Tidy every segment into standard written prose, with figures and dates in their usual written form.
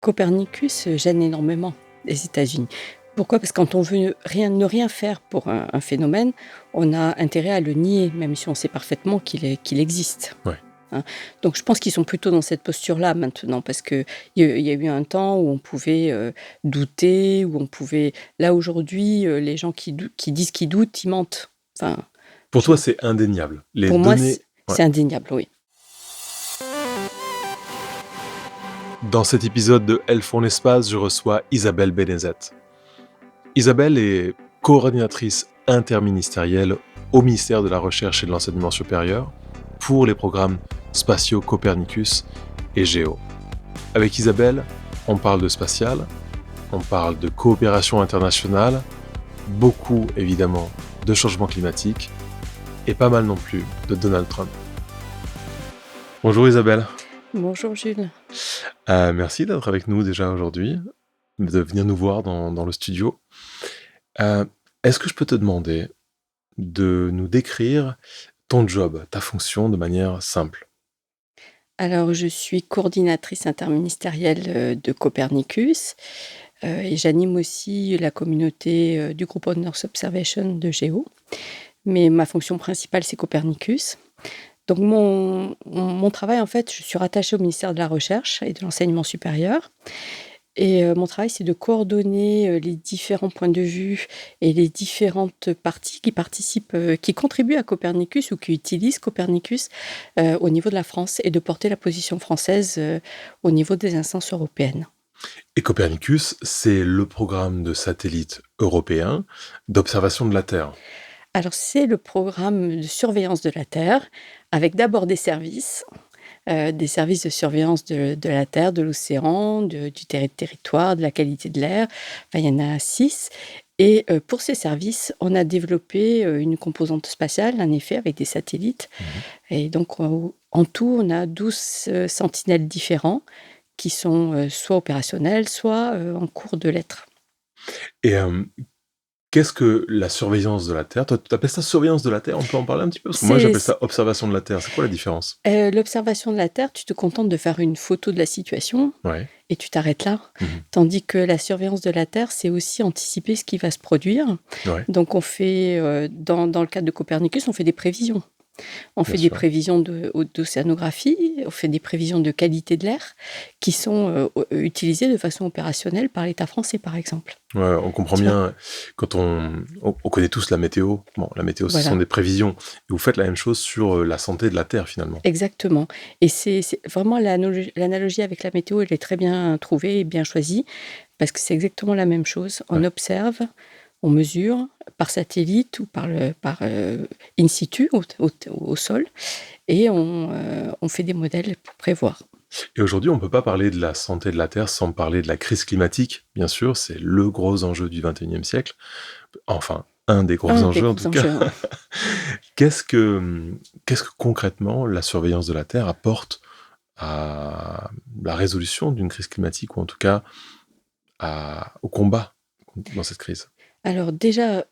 Copernicus gêne énormément les États-Unis. Pourquoi? Parce que quand on veut ne rien faire pour un phénomène, on a intérêt à le nier, même si on sait parfaitement qu'il existe, Ouais. hein. Donc je pense qu'ils sont plutôt dans cette posture-là maintenant, parce qu'il y a eu un temps où on pouvait, douter, où on pouvait là aujourd'hui, les gens qui disent qu'ils doutent, ils mentent. Enfin, Pour je toi, c'est indéniable. Les pour moi, données. Ouais. c'est indéniable, oui. Dans cet épisode de Elles font l'espace, je reçois Isabelle Benezet. Isabelle est coordinatrice interministérielle au ministère de la Recherche et de l'Enseignement supérieur pour les programmes spatiaux Copernicus et Géo. Avec Isabelle, on parle de spatial, on parle de coopération internationale, beaucoup évidemment de changement climatique et pas mal non plus de Donald Trump. Bonjour Isabelle. Bonjour Jules. Merci d'être avec nous déjà aujourd'hui, de venir nous voir dans le studio. Est-ce que je peux te demander de nous décrire ton job, ta fonction de manière simple? Alors, je suis coordinatrice interministérielle, de Copernicus, et j'anime aussi la communauté, du groupe On Earth Observation de Géo. Mais ma fonction principale, c'est Copernicus. Donc mon travail, en fait, je suis rattachée au ministère de la Recherche et de l'Enseignement supérieur et mon travail, c'est de coordonner, les différents points de vue et les différentes parties qui participent, qui contribuent à Copernicus ou qui utilisent Copernicus, au niveau de la France et de porter la position française, au niveau des instances européennes. Et Copernicus, c'est le programme de satellite européen d'observation de la Terre. Alors c'est le programme de surveillance de la Terre avec d'abord des services de surveillance de la terre, de l'océan, du territoire, de la qualité de l'air. Enfin, il y en a 6 et pour ces services, on a développé, une composante spatiale, en effet, avec des satellites Mmh. et donc en tout, on a 12, sentinelles différents qui sont, soit opérationnels, soit, en cours de l'être. Et qu'est-ce que la surveillance de la Terre? Toi, tu appelles ça surveillance de la Terre? On peut en parler un petit peu? Parce que moi, C'est j'appelle ça observation de la Terre. C'est quoi la différence? L'observation de la Terre, tu te contentes de faire une photo de la situation Ouais. et tu t'arrêtes là. Mmh. Tandis que la surveillance de la Terre, c'est aussi anticiper ce qui va se produire. Ouais, Donc on fait, dans le cadre de Copernicus, on fait des prévisions. On bien fait des sûr. prévisions d'océanographie, on fait des prévisions de qualité de l'air qui sont, utilisées de façon opérationnelle par l'État français, par exemple. Ouais, on comprend Tu vois? bien quand on connaît tous la météo. Bon, la météo, ce sont Voilà, des prévisions et vous faites la même chose sur, la santé de la Terre, finalement. exactement et c'est vraiment l'analogie avec la météo, elle est très bien trouvée et bien choisie parce que c'est exactement la même chose. On Ouais. observe, on mesure par satellite ou in situ au sol et on fait des modèles pour prévoir. Et aujourd'hui, on ne peut pas parler de la santé de la Terre sans parler de la crise climatique, bien sûr, c'est le gros enjeu du XXIe siècle. Enfin, un des gros Un des enjeux en gros tout cas. enjeux, ouais. Qu'est-ce que concrètement la surveillance de la Terre apporte à la résolution d'une crise climatique ou en tout cas au combat dans cette crise? Alors déjà,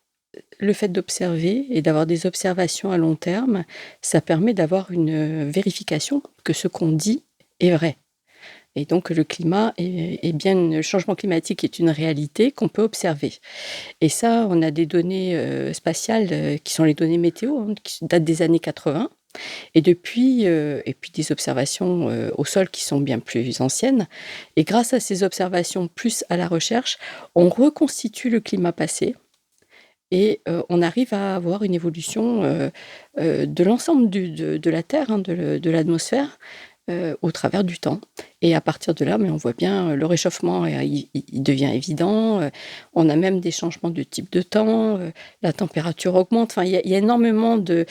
le fait d'observer et d'avoir des observations à long terme, ça permet d'avoir une, vérification que ce qu'on dit est vrai et donc le climat est bien le changement climatique est une réalité qu'on peut observer et ça, on a des données, spatiales, qui sont les données météo, hein, qui datent des années 80 et puis des observations, au sol qui sont bien plus anciennes et grâce à ces observations plus à la recherche, on reconstitue le climat passé et on arrive à avoir une évolution, de l'ensemble de la Terre, hein, de l'atmosphère, au travers du temps et à partir de là, mais on voit bien, le réchauffement, il devient évident, on a même des changements de type de temps, la température augmente. Enfin, il y a énormément de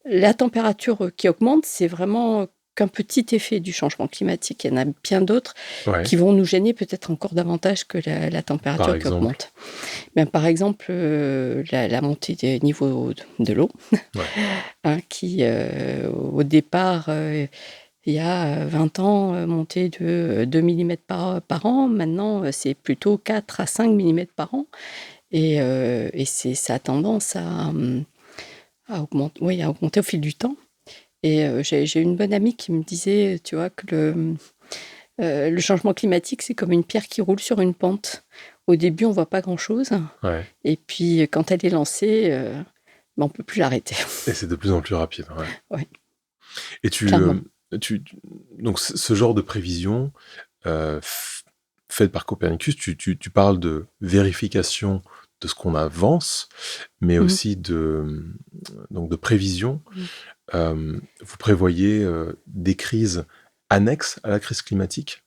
la température, qui augmente, c'est vraiment qu'un petit effet du changement climatique. Il y en a bien d'autres Ouais, qui vont nous gêner peut-être encore davantage que la par température qui exemple. augmente. Ben, par exemple, la montée des niveaux de l'eau, Ouais. hein, qui, au départ, il y a, 20 ans, montait de, 2 millimètres par an. Maintenant, c'est plutôt 4 à 5 millimètres par an et ça a tendance à augmenter au fil du temps et j'ai une bonne amie qui me disait, tu vois, que Le changement climatique, c'est comme une pierre qui roule sur une pente. Au début, on voit pas grand-chose Ouais. et puis, quand elle est lancée, on peut plus l'arrêter. Et c'est de plus en plus rapide, ouais. Ouais, Et tu, clairement. donc ce genre de prévision, faite par Copernicus, tu parles de vérification de ce qu'on avance, mais Mmh. aussi donc de prévision. Mmh. Vous prévoyez, des crises annexes à la crise climatique?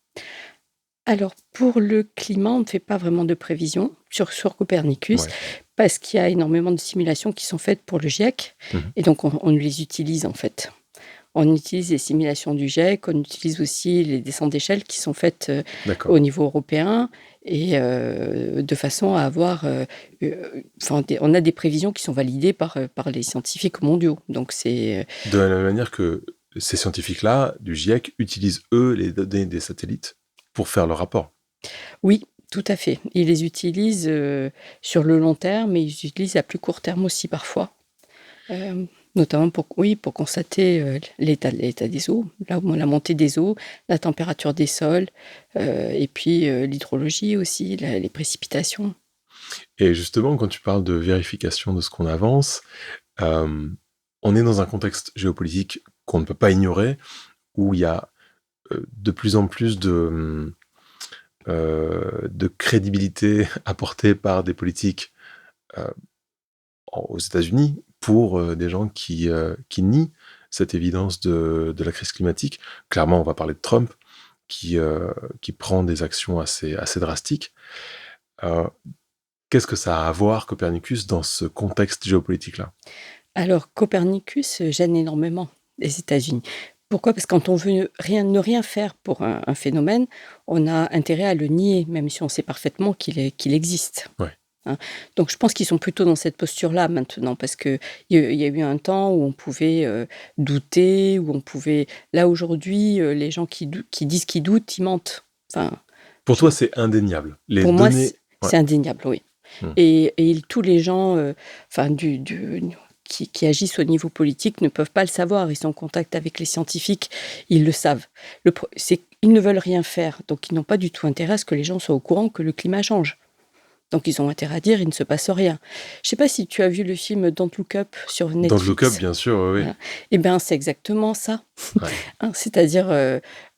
Alors pour le climat, on ne fait pas vraiment de prévisions sur Copernicus Ouais. parce qu'il y a énormément de simulations qui sont faites pour le GIEC Mmh. et donc on les utilise, en fait. On utilise les simulations du GIEC, on utilise aussi les descentes d'échelle qui sont faites, D'accord. au niveau européen et de façon à avoir, enfin on a des prévisions qui sont validées par les scientifiques mondiaux. Donc c'est, De la même manière que ces scientifiques-là, du GIEC, utilisent, eux, les données des satellites pour faire leur rapport. oui, tout à fait. Ils les utilisent, sur le long terme et ils utilisent à plus court terme aussi parfois. Notamment pour constater, l'état des eaux, la montée des eaux, la température des sols, et puis, l'hydrologie aussi, les précipitations. Et justement, quand tu parles de vérification de ce qu'on avance, on est dans un contexte géopolitique qu'on ne peut pas ignorer, où il y a, de plus en plus de crédibilité apportée par des politiques, heu, aux États-Unis pour, des gens qui nient cette évidence de la crise climatique. Clairement, on va parler de Trump qui prend des actions assez drastiques. Heu, Qu'est-ce que ça a à voir, Copernicus, dans ce contexte géopolitique-là? Alors Copernicus, gêne énormément les États-Unis. Pourquoi? Parce que quand on veut ne rien faire pour un phénomène, on a intérêt à le nier, même si on sait parfaitement qu'il existe. Ouais. Hein. Donc je pense qu'ils sont plutôt dans cette posture-là maintenant, parce qu'il y a eu un temps où on pouvait, douter, où on pouvait là aujourd'hui, les gens qui disent qu'ils doutent, ils mentent. Enfin, Pour je toi, c'est indéniable. Les pour moi, données ouais. c'est indéniable, oui. Mmh. Et tous les gens, enfin qui agissent au niveau politique ne peuvent pas le savoir. Ils sont en contact avec les scientifiques, ils le savent. C'est ils ne veulent rien faire, donc ils n'ont pas du tout intérêt à ce que les gens soient au courant que le climat change. Donc ils ont intérêt à dire: «Il ne se passe rien». Je sais pas si tu as vu le film Don't Look Up sur Dans le look-up, Netflix? bien sûr, oui, oui. Voilà. Et ben, c'est exactement ça, Ouais, hein. C'est-à-dire,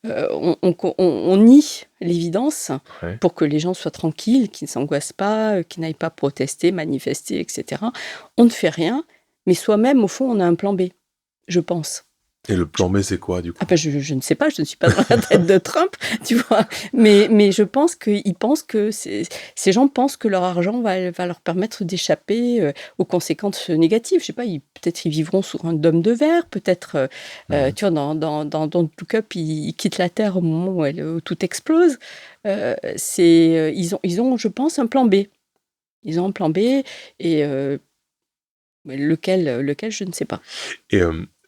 on nie l'évidence ouais. pour que les gens soient tranquilles, qu'ils ne s'angoissent pas, qu'ils n'aillent pas protester, manifester et cetera. On ne fait rien, mais soi-même, au fond, on a un plan B, je pense. Et le plan B, c'est quoi, du Ah coup? ben, je ne sais pas, je ne suis pas dans la tête de Trump, tu vois? Mais je pense qu'ils pensent que ces gens pensent que leur argent va leur permettre d'échapper, aux conséquences négatives. Je sais pas, peut-être ils vivront sur un dôme de verre, peut-être, Mmh. tu vois, dans Don't Look Up, ils quittent la Terre au moment où tout explose. Ils ont, je pense, un plan B. Ils ont un plan B et lequel je ne sais pas. Et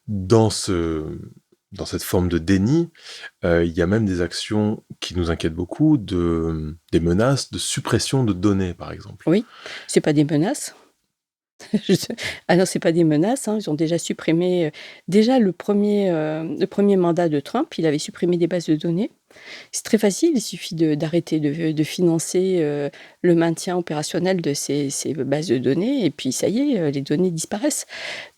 dans cette forme de déni, il y a même des actions qui nous inquiètent beaucoup, des menaces de suppression de données, par exemple. Oui, c'est pas des menaces. Je sais ah non, c'est pas des menaces, hein. Ils ont déjà supprimé, déjà le premier mandat de Trump, il avait supprimé des bases de données. C'est très facile, il suffit d'arrêter de financer, le maintien opérationnel de ces bases de données et puis ça y est, les données disparaissent.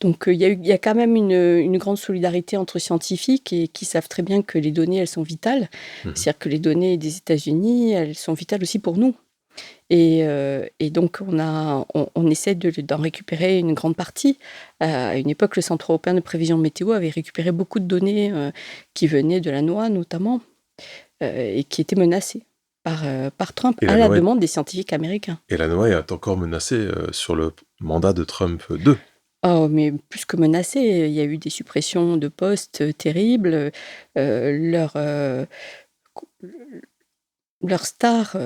Donc, il y a quand même une grande solidarité entre scientifiques et qui savent très bien que les données, elles sont vitales. Mmh. C'est-à-dire que les données des États-Unis, elles sont vitales aussi pour nous. Et donc on essaie d'en récupérer une grande partie. À une époque, le Centre européen de prévision météo avait récupéré beaucoup de données, qui venaient de la NOAA notamment, et qui étaient menacées par Trump, Et à la la NOAA demande des scientifiques américains. et la NOAA est encore menacée, sur le mandat de Trump 2. Oh, mais plus que menacées, il y a eu des suppressions de postes, terribles, co leur star,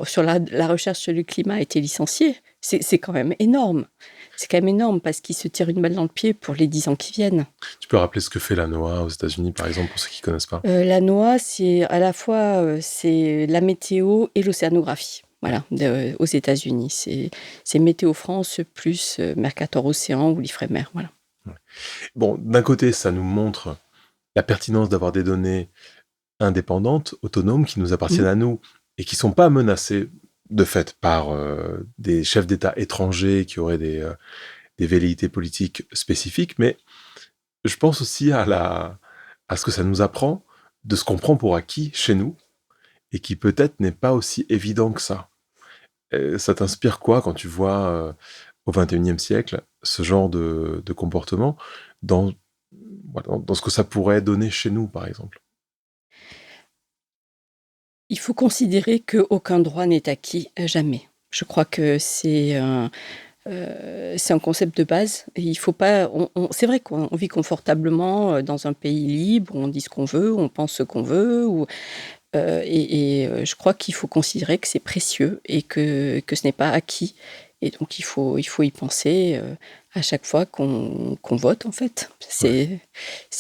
sur la recherche sur le climat a été licenciée. C'est quand même énorme. C'est quand même énorme parce qu'ils se tirent une balle dans le pied pour les 10 ans qui viennent. Tu peux rappeler ce que fait la NOAA aux États-Unis, par exemple, pour ceux qui connaissent pas? La NOAA, c'est à la fois, c'est la météo et l'océanographie, Ouais, voilà, aux États-Unis. C'est Météo France plus, Mercator Océan ou l'Ifremer, voilà. ouais. Bon, d'un côté, ça nous montre la pertinence d'avoir des données indépendantes, autonomes, qui nous appartiennent Mmh. à nous et qui ne sont pas menacées de fait par des chefs d'État étrangers qui auraient des velléités politiques spécifiques, mais je pense aussi à ce que ça nous apprend, de ce qu'on prend pour acquis chez nous, et qui peut-être n'est pas aussi évident que ça. Ça t'inspire quoi quand tu vois au XXIe siècle ce genre de comportement dans, voilà, dans ce que ça pourrait donner chez nous, par exemple? Il faut considérer qu'aucun droit n'est acquis, jamais. Je crois que c'est un concept de base et il faut pas c'est vrai qu'on vit confortablement, dans un pays libre où on dit ce qu'on veut, où on pense ce qu'on veut, je crois qu'il faut considérer que c'est précieux et que ce n'est pas acquis et donc il faut y penser, à chaque fois qu'on vote, en fait. Ouais.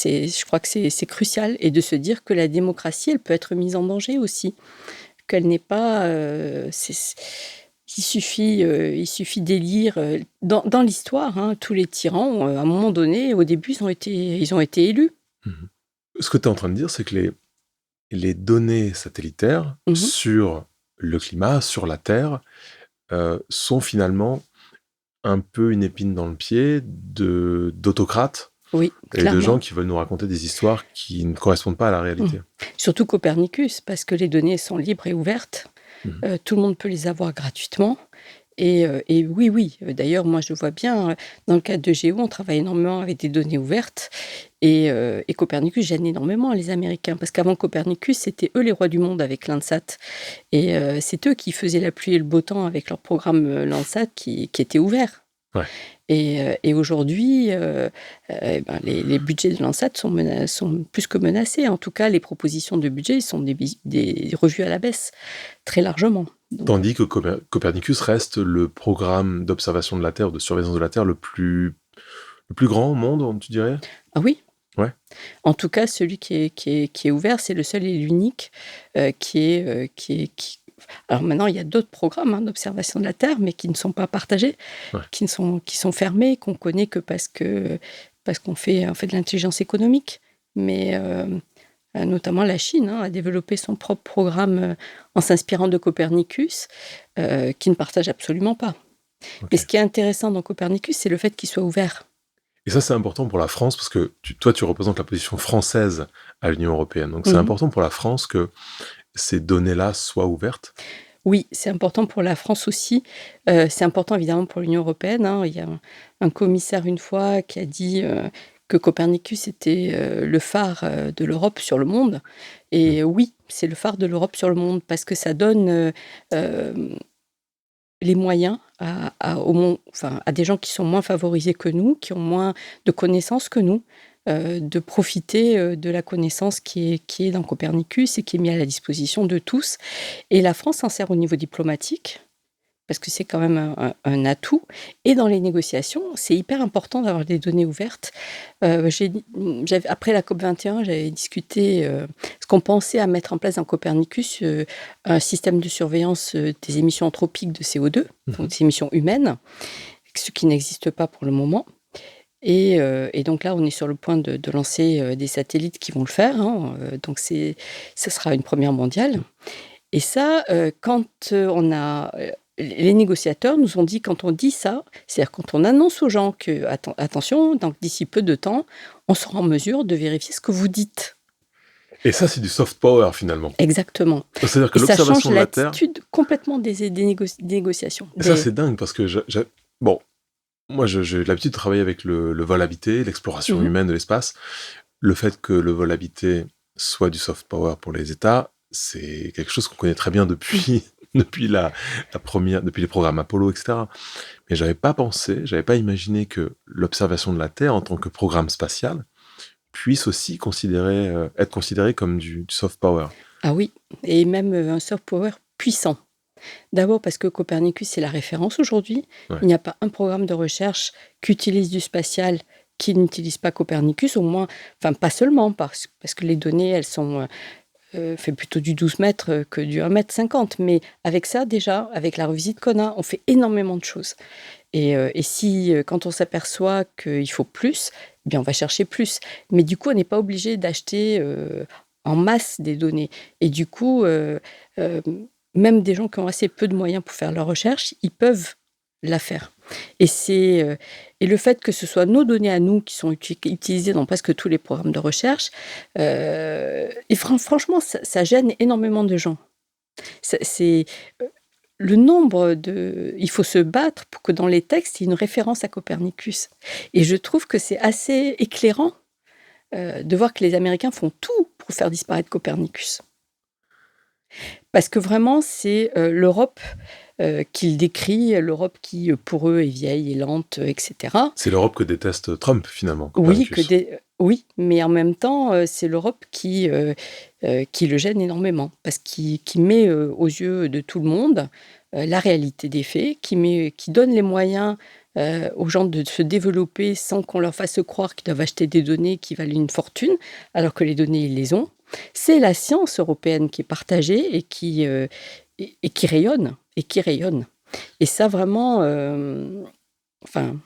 Je crois que c'est crucial et de se dire que la démocratie, elle peut être mise en danger aussi, qu'elle n'est pas, il suffit d'élire, dans l'histoire, hein, tous les tyrans, à un moment donné, au début, ils ont été élus. Mhm. Ce que tu es en train de dire, c'est que les données satellitaires Mmh. sur le climat, sur la Terre, sont finalement un peu une épine dans le pied d'autocrates Oui, et de gens clairement. qui veulent nous raconter des histoires qui ne correspondent pas à la Mmh. réalité. Surtout Copernicus, parce que les données sont libres et ouvertes. Mhm. Tout le monde peut les avoir gratuitement et oui, oui, d'ailleurs, moi, je vois bien, dans le cadre de Géo, on travaille énormément avec des données ouvertes et Copernicus gêne énormément les Américains parce qu'avant Copernicus, c'était eux les rois du monde avec Landsat et c'est eux qui faisaient la pluie et le beau temps avec leur programme, Landsat qui était ouvert Ouais. et aujourd'hui, les budgets de Landsat sont plus que menacés. En tout cas, les propositions de budget sont des revues à la baisse, très largement. Donc Tandis que Copernicus reste le programme d'observation de la Terre, de surveillance de la Terre le plus grand au monde, tu dirais? ah oui, Ouais. en tout cas, celui qui est ouvert, c'est le seul et l'unique, qui alors maintenant, il y a d'autres programmes, hein, d'observation de la Terre, mais qui ne sont pas partagés, Ouais. qui sont fermés, qu'on connaît que parce qu'on fait de l'intelligence économique. Mais, notamment la Chine, hein, a développé son propre programme, en s'inspirant de Copernicus, qui ne partage absolument pas. Mais OK. ce qui est intéressant dans Copernicus, c'est le fait qu'il soit ouvert. Et ça, c'est important pour la France parce que toi, tu représentes la position française à l'Union européenne. Donc, c'est Mmh. important pour la France que ces données-là soient ouvertes. Oui, c'est important pour la France aussi. C'est important évidemment pour l'Union européenne, hein. Il y a un commissaire une fois qui a dit, que Copernicus était, le phare, de l'Europe sur le monde Mm. et oui, c'est le phare de l'Europe sur le monde parce que ça donne, les moyens à des gens qui sont moins favorisés que nous, qui ont moins de connaissances que nous, de profiter, de la connaissance qui est dans Copernicus et qui est mise à la disposition de tous et la France s'en sert au niveau diplomatique, parce que c'est quand même un atout et dans les négociations, c'est hyper important d'avoir des données ouvertes. Après la COP 21, j'avais discuté, parce qu'on pensait à mettre en place dans Copernicus, un système de surveillance, des émissions anthropiques de CO2, donc Mhm. des émissions humaines, ce qui n'existe pas pour le moment et donc là, on est sur le point de lancer, des satellites qui vont le faire, hein, donc ça sera une première mondiale et ça, quand, les négociateurs nous ont dit quand on dit ça, c'est-à-dire quand on annonce aux gens que: Attention, donc d'ici peu de temps, on sera en mesure de vérifier ce que vous dites». Et ça, c'est du soft power finalement. Exactement C'est-à-dire que et ça change l'observation de la Terre, l'attitude complètement des négociations. et ça, c'est dingue parce que bon, moi, j'ai l'habitude de travailler avec le vol habité, l'exploration Mmh. humaine de l'espace. Le fait que le vol habité soit du soft power pour les États, c'est quelque chose qu'on connaît très bien Mmh. depuis, depuis les programmes Apollo, etc. Mais j'avais pas imaginé que l'observation de la Terre en tant que programme spatial puisse aussi être considéré comme du soft power. Ah oui et même, un soft power puissant. D'abord parce que Copernicus, c'est la référence aujourd'hui. Ouais. Il n'y a pas un programme de recherche qui utilise du spatial qui n'utilise pas Copernicus, au moins enfin pas seulement parce que les données, elles sont, fait plutôt du 12 mètres que du 1,50 m. Mais avec ça déjà, avec la revisite qu'on a, on fait énormément de choses et si, quand on s'aperçoit qu'il faut plus, eh bien on va chercher plus. Mais du coup, on n'est pas obligé d'acheter, en masse des données. Et du coup, euh, même des gens qui ont assez peu de moyens pour faire leur recherche, ils peuvent la faire. Et, et le fait que ce soit nos données à nous qui sont utilisées dans presque tous les programmes de recherche, et franchement, ça gêne énormément de gens. C'est le nombre de... Il faut se battre pour que dans les textes, il y ait une référence à Copernicus. Et je trouve que c'est assez éclairant de voir que les Américains font tout pour faire disparaître Copernicus. Parce que vraiment, c'est l'Europe qu'il décrit, l'Europe qui, pour eux, est vieille et lente, etc. C'est l'Europe que déteste Trump, finalement, Oui, Copernicus. oui, mais en même temps, c'est l'Europe qui le gêne énormément, parce qu'il met aux yeux de tout le monde la réalité des faits, qui donne les moyens aux gens de se développer sans qu'on leur fasse croire qu'ils doivent acheter des données qui valent une fortune, alors que les données, ils les ont. C'est la science européenne qui est partagée et qui rayonne, et qui rayonne. Et ça, vraiment... Enfin,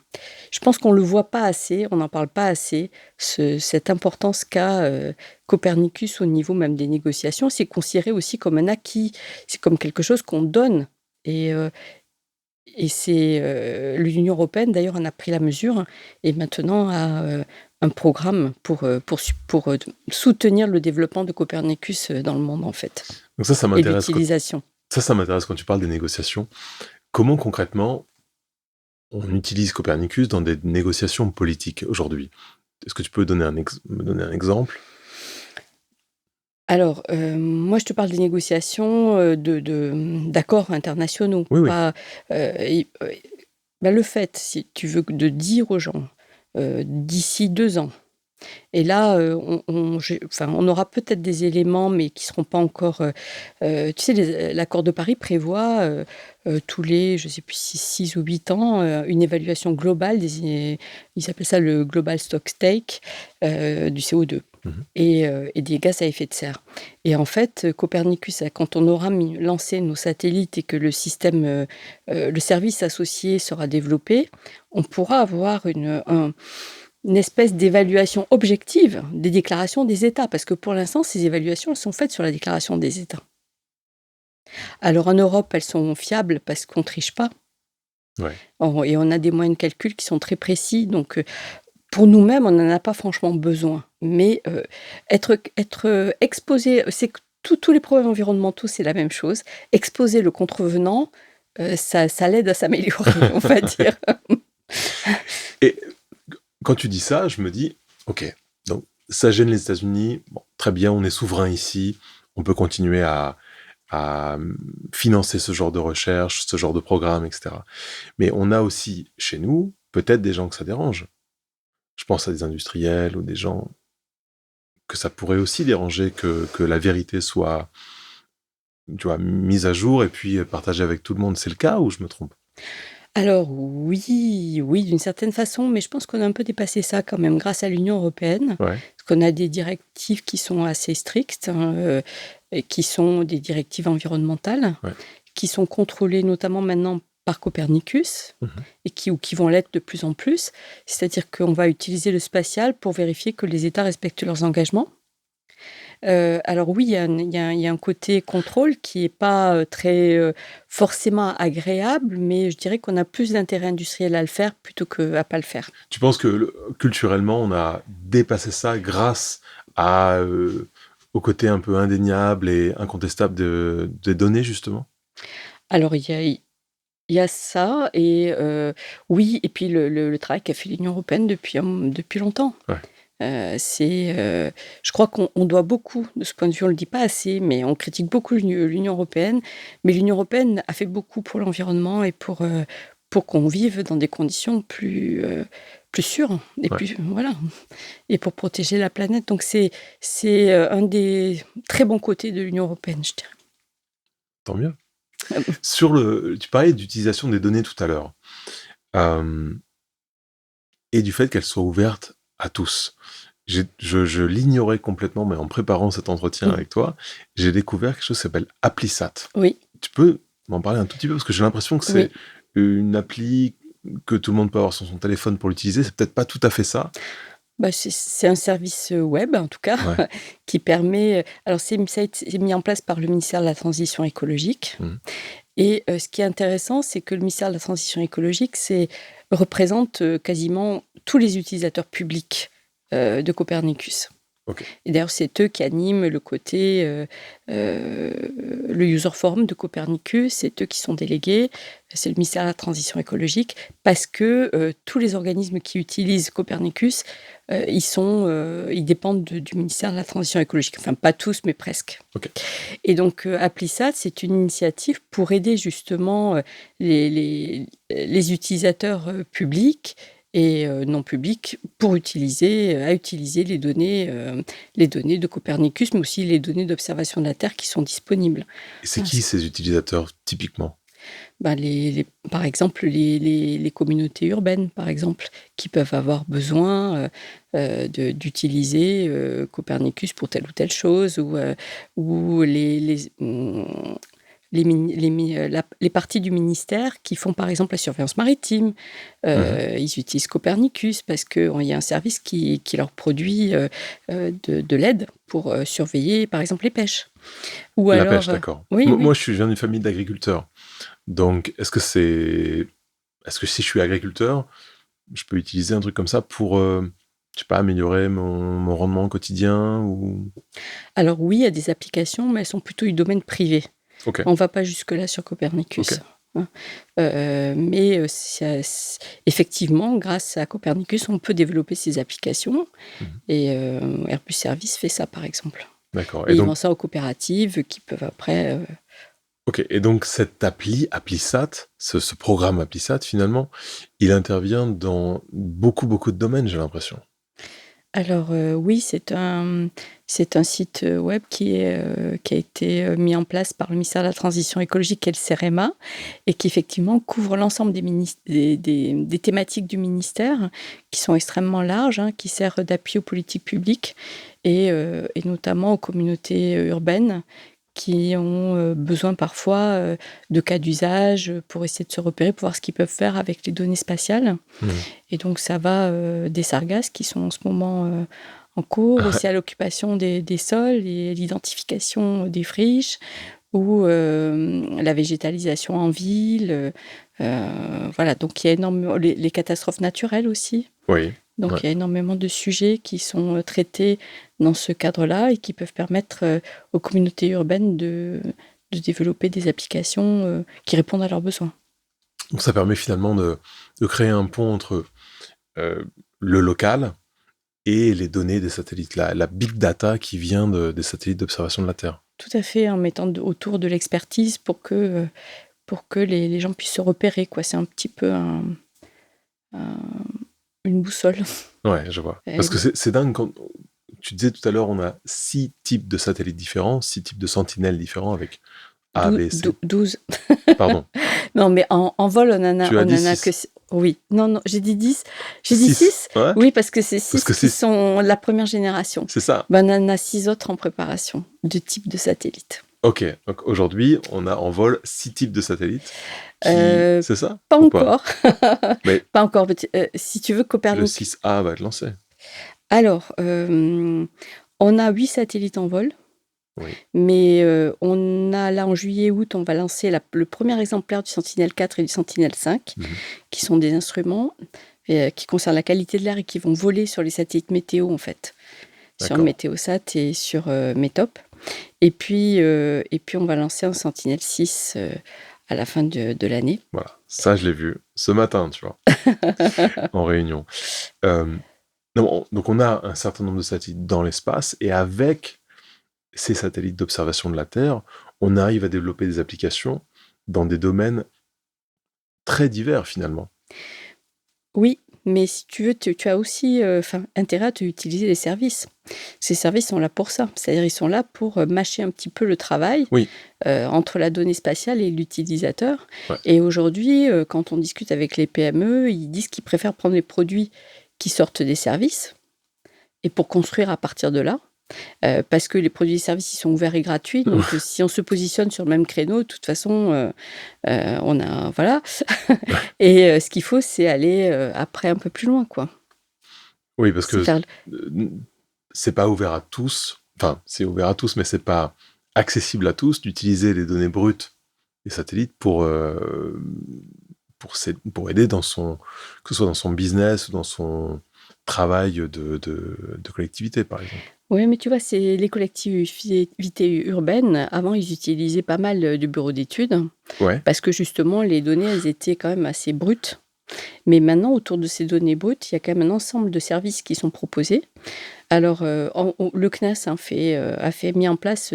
je pense qu'on ne le voit pas assez, on n'en parle pas assez, cette importance qu'a Copernicus au niveau même des négociations. C'est considéré aussi comme un acquis, c'est comme quelque chose qu'on donne. Et c'est l'Union européenne, d'ailleurs, en a pris la mesure et maintenant a un programme pour soutenir le développement de Copernicus dans le monde, en fait, Donc ça et m'intéresse. l'utilisation. Ça m'intéresse quand tu parles des négociations. Comment concrètement on utilise Copernicus dans des négociations politiques aujourd'hui? Est-ce que tu peux me donner un exemple? Alors, moi, je te parle des négociations d'accords internationaux, Oui, oui. pas, le fait, si tu veux, de dire aux gens, d'ici 2 ans, et là, on aura peut-être des éléments, mais qui ne seront pas encore... tu sais, l'accord de Paris prévoit tous les, je ne sais plus si 6 ou 8 ans, une évaluation globale, ils appellent ça le Global Stock Take du CO2 et des gaz à effet de serre. Et en fait, Copernicus, quand on aura lancé nos satellites et que le système, le service associé sera développé, on pourra avoir une espèce d'évaluation objective des déclarations des États, parce que pour l'instant, ces évaluations, elles sont faites sur la déclaration des États. Alors en Europe, elles sont fiables parce qu'on ne triche pas. Ouais. Et on a des moyens de calcul qui sont très précis, donc pour nous-mêmes, on n'en a pas franchement besoin. Mais être exposé, c'est que tous les problèmes environnementaux, c'est la même chose. Exposer le contrevenant, ça l'aide à s'améliorer, on va dire. Et quand tu dis ça, je me dis, ok, donc ça gêne les États-Unis, bon, très bien, on est souverain ici, on peut continuer à financer ce genre de recherche, ce genre de programme, etc. Mais on a aussi, chez nous, peut-être des gens que ça dérange. Je pense à des industriels ou des gens que ça pourrait aussi déranger que la vérité soit, tu vois, mise à jour et puis partagée avec tout le monde. C'est le cas ou je me trompe? Alors oui, d'une certaine façon, mais je pense qu'on a un peu dépassé ça quand même grâce à l'Union européenne, Ouais. parce qu'on a des directives qui sont assez strictes, et qui sont des directives environnementales, Ouais. qui sont contrôlées notamment maintenant par Copernicus, et qui vont l'être de plus en plus. C'est-à-dire qu'on va utiliser le spatial pour vérifier que les États respectent leurs engagements. Alors oui, il y a un côté contrôle qui n'est pas très forcément agréable, mais je dirais qu'on a plus d'intérêt industriel à le faire plutôt qu'à ne pas le faire. Tu penses que culturellement, on a dépassé ça grâce au côté un peu indéniable et incontestable des données, justement? Alors il y a ça, et oui, et puis le travail qu'a fait l'Union européenne depuis longtemps. Ouais. Je crois qu'on doit beaucoup, de ce point de vue, on ne le dit pas assez, mais on critique beaucoup l'Union européenne, mais l'Union européenne a fait beaucoup pour l'environnement et pour qu'on vive dans des conditions plus sûres, et Ouais. voilà, et pour protéger la planète. Donc c'est un des très bons côtés de l'Union européenne, je dirais. Tant mieux. Tu parlais d'utilisation des données tout à l'heure, et du fait qu'elles soient ouvertes à tous. Je l'ignorais complètement, mais en préparant cet entretien avec toi, j'ai découvert quelque chose qui s'appelle ApplySat. Oui. Tu peux m'en parler un tout petit peu, parce que j'ai l'impression que c'est une appli que tout le monde peut avoir sur son téléphone pour l'utiliser. C'est peut-être pas tout à fait ça. Bah, c'est un service, web, en tout cas, Ouais. qui permet, alors ça a été mis en place par le ministère de la Transition écologique Mmh. et ce qui est intéressant, c'est que le ministère de la Transition écologique, représente, quasiment tous les utilisateurs publics, de Copernicus. OK. Et d'ailleurs, c'est eux qui animent le côté, le user forum de Copernicus, c'est eux qui sont délégués, c'est le ministère de la Transition écologique parce que, tous les organismes qui utilisent Copernicus, ils dépendent du ministère de la Transition écologique. Enfin, pas tous, mais presque. OK. Et donc, Applisat, c'est une initiative pour aider justement, les utilisateurs, publics et non publics pour à utiliser les données de Copernicus, mais aussi les données d'observation de la Terre qui sont disponibles. Et c'est Ah, qui ces utilisateurs typiquement? bah, par exemple, les communautés urbaines, par exemple, qui peuvent avoir besoin d'utiliser Copernicus pour telle ou telle chose, ou les parties du ministère qui font, par exemple, la surveillance maritime. Mmh. Ils utilisent Copernicus parce qu'il y a un service qui leur produit de l'aide pour surveiller, par exemple, les pêches. Ou La pêche, alors, d'accord. oui, Mo oui. moi, je viens d'une famille d'agriculteurs. Donc est-ce que si je suis agriculteur, je peux utiliser un truc comme ça pour, je sais pas, améliorer mon rendement quotidien ou Alors oui, il y a des applications, mais elles sont plutôt du domaine privé. OK, On ne va pas jusque-là sur Copernicus. OK. Hein. Mais effectivement, grâce à Copernicus, on peut développer ces applications. Mmh. Et Airbus Service fait ça, par exemple. D'accord Et et ils donc vendent ça aux coopératives qui peuvent après... OK et donc cette appli, Applisat, ce programme Applisat finalement, il intervient dans beaucoup, beaucoup de domaines, j'ai l'impression? Alors, oui, c'est un site, web qui a été, mis en place par le ministère de la Transition écologique et le CEREMA et qui effectivement couvre l'ensemble des thématiques du ministère qui sont extrêmement larges, hein, qui sert d'appui aux politiques publiques et notamment aux communautés, urbaines qui ont, besoin parfois, de cas d'usage, pour essayer de se repérer, pour voir ce qu'ils peuvent faire avec les données spatiales. Mmh. Et donc ça va, des sargasses qui sont en ce moment, en cours, aussi à l'occupation des sols et l'identification des friches ou la végétalisation en ville, voilà, donc il y a énormément les catastrophes naturelles aussi. Oui, Donc ouais. il y a énormément de sujets qui sont, traités dans ce cadre-là et qui peuvent permettre, aux communautés urbaines de développer des applications, qui répondent à leurs besoins. Donc ça permet finalement de créer un pont entre, le local et les données des satellites, la big data qui vient des satellites d'observation de la Terre. Tout à fait, en mettant autour de l'expertise pour que les gens puissent se repérer, quoi. C'est un petit peu une boussole. Ouais, je vois. Euh, Parce que c'est dingue quand tu disais tout à l'heure, on a 6 types de satellites différents, 6 types de sentinelles différents avec A, B, C. 12. Pardon, Non, mais en vol, tu as on dit en a que 6. oui. Non, non, j'ai dit 10. J'ai dit 6, 6. ouais, Oui, parce que c'est parce 6 que qui c'est sont la première génération. ça. Ben, on en a 6 autres en préparation, de types de satellites. OK, donc aujourd'hui, on a en vol 6 types de satellites qui Euh, c'est ça Pas ou pas? encore. Mais Pas encore. Si tu veux, le Copernicus. 6A va être lancé. Alors, on a 8 satellites en vol. Oui, Mais on a là, en juillet-août, on va lancer le premier exemplaire du Sentinelle-4 et du Sentinelle-5, mmh, qui sont des instruments qui concernent la qualité de l'air et qui vont voler sur les satellites météo, en fait, sur d'accord. Météosat et sur Métop. Et puis, on va lancer un Sentinelle-6 à la fin de l'année. Voilà, ça je l'ai vu ce matin, tu vois? En réunion. Non, donc on a un certain nombre de satellites dans l'espace et avec ces satellites d'observation de la Terre, on arrive à développer des applications dans des domaines très divers finalement. Oui, mais si tu veux, tu as aussi intérêt à utiliser les services. Ces services sont là pour ça. C'est-à-dire ils sont là pour mâcher un petit peu le travail Oui, entre la donnée spatiale et l'utilisateur. ouais, Et aujourd'hui, quand on discute avec les PME, ils disent qu'ils préfèrent prendre les produits qui sortent des services et pour construire à partir de là. Parce que les produits et services, ils sont ouverts et gratuits. Donc, si on se positionne sur le même créneau, de toute façon, on a... Voilà. ouais. Et ce qu'il faut, c'est aller après un peu plus loin, quoi. Oui, parce C'est que faire c'est pas ouvert à tous. Enfin, c'est ouvert à tous, mais c'est pas accessible à tous d'utiliser les données brutes des satellites pour aider dans que ce soit dans son business ou dans son travail de collectivité, par exemple. Oui, mais tu vois, c'est les collectivités urbaines, avant, ils utilisaient pas mal, de bureaux d'études Ouais. parce que justement les données, elles étaient quand même assez brutes. Mais maintenant, autour de ces données brutes, il y a quand même un ensemble de services qui sont proposés. Alors, le CNES a mis en place,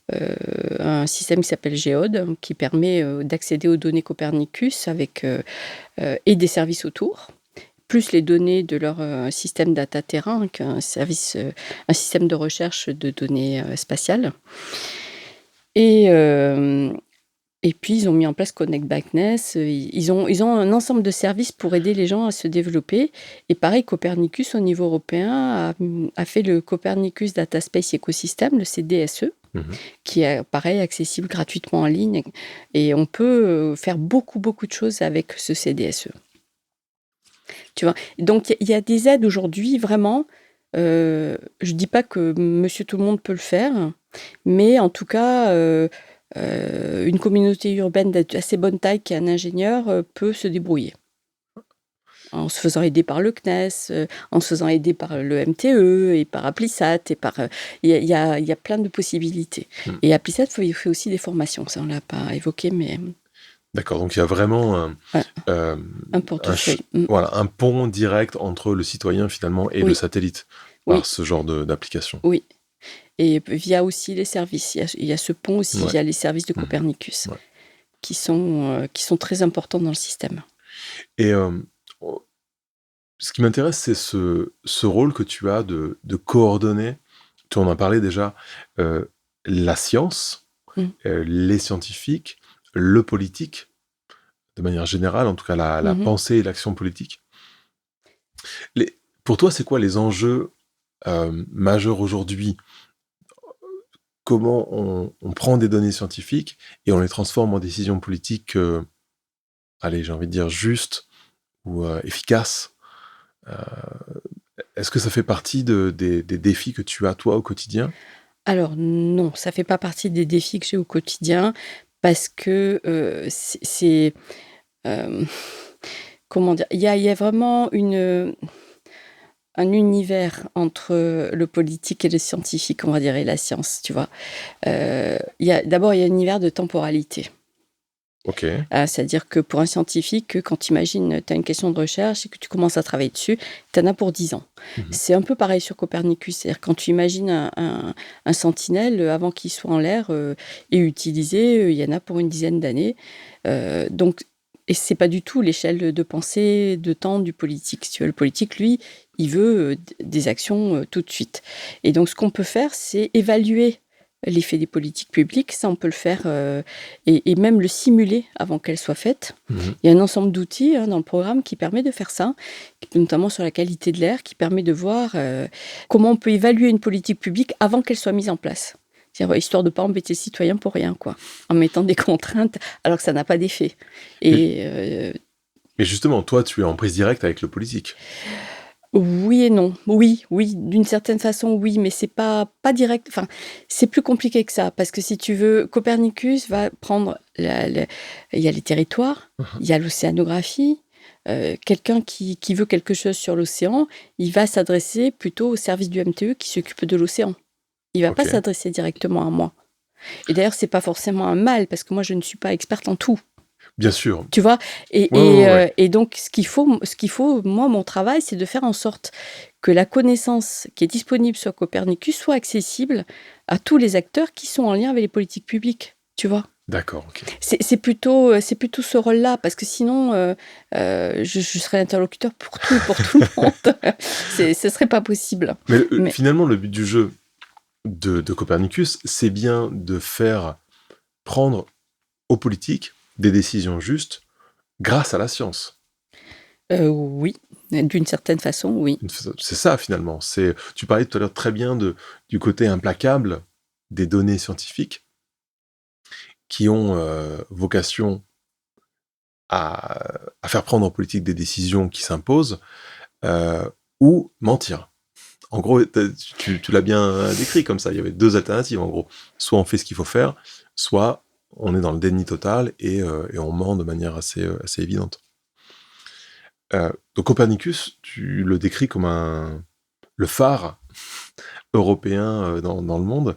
un système qui s'appelle Géode, qui permet, d'accéder aux données Copernicus avec, et des services autour, plus les données de leur, système Data Terrain, qui est un système de recherche de données, spatiales. Et hem et puis ils ont mis en place Connect Blackness, ils ont un ensemble de services pour aider les gens à se développer. Et pareil, Copernicus au niveau européen a fait le Copernicus Data Space Ecosystem, le CDSE, Mhm. qui est pareil, accessible gratuitement en ligne, et on peut, faire beaucoup, beaucoup de choses avec ce CDSE. Tu vois? Donc il y a des aides aujourd'hui vraiment, je dis pas que monsieur tout le monde peut le faire, mais en tout cas, une communauté urbaine d'assez bonne taille qui a un ingénieur, peut se débrouiller. En se faisant aider par le CNES, en se faisant aider par le MTE et par Applisat et par, il y a plein de possibilités. Mm. Et Applisat fait aussi des formations, ça on l'a pas évoqué, mais D'accord, donc il y a vraiment ouais, euh, un portefeuille. voilà, un pont direct entre le citoyen finalement et le Oui, satellite par oui, ce genre d'application. oui. Et via aussi les services. Il y a ce pont aussi Ouais. via les services de Mhm. Copernicus, Ouais. qui sont très importants dans le système. Et ce qui m'intéresse, c'est ce rôle que tu as de coordonner, tu en as parlé déjà, la science, Mmh. les scientifiques, le politique, de manière générale, en tout cas la Mmh. pensée et l'action politique. Pour toi, c'est quoi les enjeux majeurs aujourd'hui? Comment on prend des données scientifiques et on les transforme en décisions politiques, allez, j'ai envie de dire justes ou efficaces? Euh, Est-ce que ça fait partie des défis que tu as toi au quotidien? Alors non, ça fait pas partie des défis que j'ai au quotidien parce que, hem, comment dire? Il y a vraiment un univers entre le politique et le scientifique, on va dire, et la science, tu vois? Il y a un univers de temporalité. Ok. C'est-à-dire que pour un scientifique, quand tu imagines, tu as une question de recherche et que tu commences à travailler dessus, tu en as pour 10 ans. Mhm. C'est un peu pareil sur Copernicus, c'est-à-dire quand tu imagines un sentinelle, avant qu'il soit en l'air, et utilisé, il y en a pour une dizaine d'années. Donc et c'est pas du tout l'échelle de pensée, de temps du politique. Si tu veux, le politique, lui, il veut, des actions, tout de suite. Et donc ce qu'on peut faire, c'est évaluer l'effet des politiques publiques. Ça, on peut le faire, et même le simuler avant qu'elle soit faite. Mhm. Il y a un ensemble d'outils, dans le programme qui permet de faire ça, notamment sur la qualité de l'air, qui permet de voir, comment on peut évaluer une politique publique avant qu'elle soit mise en place. C'est-à-dire, histoire de ne pas embêter le citoyen pour rien, quoi, en mettant des contraintes alors que ça n'a pas d'effet. Mais, Et mais justement, toi, tu es en prise directe avec le politique. oui et non. Oui, oui, d'une certaine façon, oui, mais c'est pas direct. Enfin, c'est plus compliqué que ça parce que si tu veux, Copernicus va prendre il y a les territoires, Mhm. il y a l'océanographie. Quelqu'un qui veut quelque chose sur l'océan, il va s'adresser plutôt au service du MTE qui s'occupe de l'océan. Il va pas Ok. s'adresser directement à moi. Et d'ailleurs, c'est pas forcément un mal parce que moi, je ne suis pas experte en tout. Bien sûr. Tu vois? Et Ouais, ouais, et ouais, ouais. heu et donc ce qu'il faut, moi, mon travail, c'est de faire en sorte que la connaissance qui est disponible sur Copernicus soit accessible à tous les acteurs qui sont en lien avec les politiques publiques, tu vois? D'accord, ok. C'est plutôt ce rôle-là parce que sinon, je serais interlocuteur pour tout et pour tout le monde. Ce serait pas possible. Mais Mais finalement, le but du jeu de Copernicus, c'est bien de faire prendre aux politiques des décisions justes grâce à la science. oui, d'une certaine façon, oui. C'est ça finalement. Tu parlais tout à l'heure très bien du côté implacable des données scientifiques qui ont vocation à faire prendre aux politiques des décisions qui s'imposent. ou mentir. En gros, tu l'as bien décrit comme ça. Il y avait deux alternatives, en gros. Soit on fait ce qu'il faut faire, soit on est dans le déni total et on ment de manière assez évidente. Donc Copernicus, tu le décris comme le phare européen dans le monde.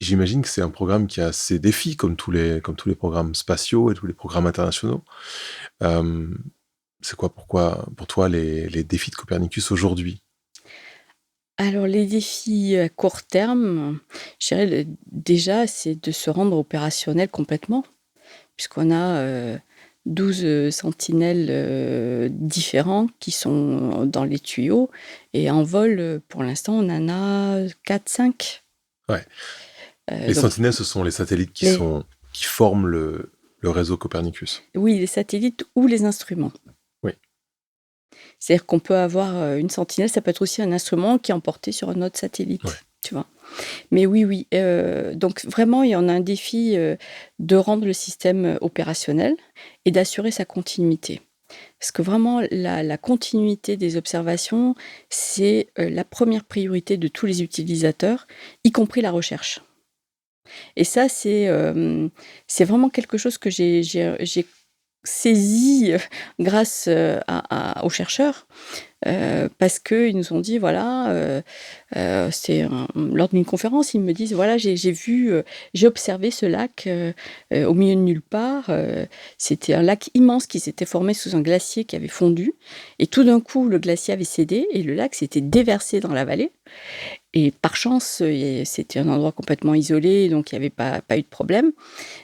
J'imagine que c'est un programme qui a ses défis, comme tous les programmes spatiaux et tous les programmes internationaux. Euh, c'est quoi pour toi les défis de Copernicus aujourd'hui? Alors les défis à court terme, je dirais déjà, c'est de se rendre opérationnel complètement, puisqu'on a 12 sentinelles différents qui sont dans les tuyaux, et en vol, pour l'instant, on en a 4-5. Ouais. Les Donc, sentinelles, ce sont les satellites qui forment le réseau Copernicus. oui, les satellites ou les instruments. Oui. C'est-à-dire qu'on peut avoir une sentinelle, ça peut être aussi un instrument qui est emporté sur un autre satellite, Ouais. tu vois. Mais oui. Donc vraiment, il y en a un défi de rendre le système opérationnel et d'assurer sa continuité. Parce que vraiment, la continuité des observations, c'est la première priorité de tous les utilisateurs, y compris la recherche. Et ça, c'est vraiment quelque chose que j'ai saisi grâce aux chercheurs. Parce qu'ils nous ont dit, voilà, c'est lors d'une conférence, ils me disent, voilà, j'ai observé ce lac au milieu de nulle part. C'était un lac immense qui s'était formé sous un glacier qui avait fondu. Et tout d'un coup, le glacier avait cédé et le lac s'était déversé dans la vallée. Et par chance, c'était un endroit complètement isolé, donc il n'y avait pas eu de problème.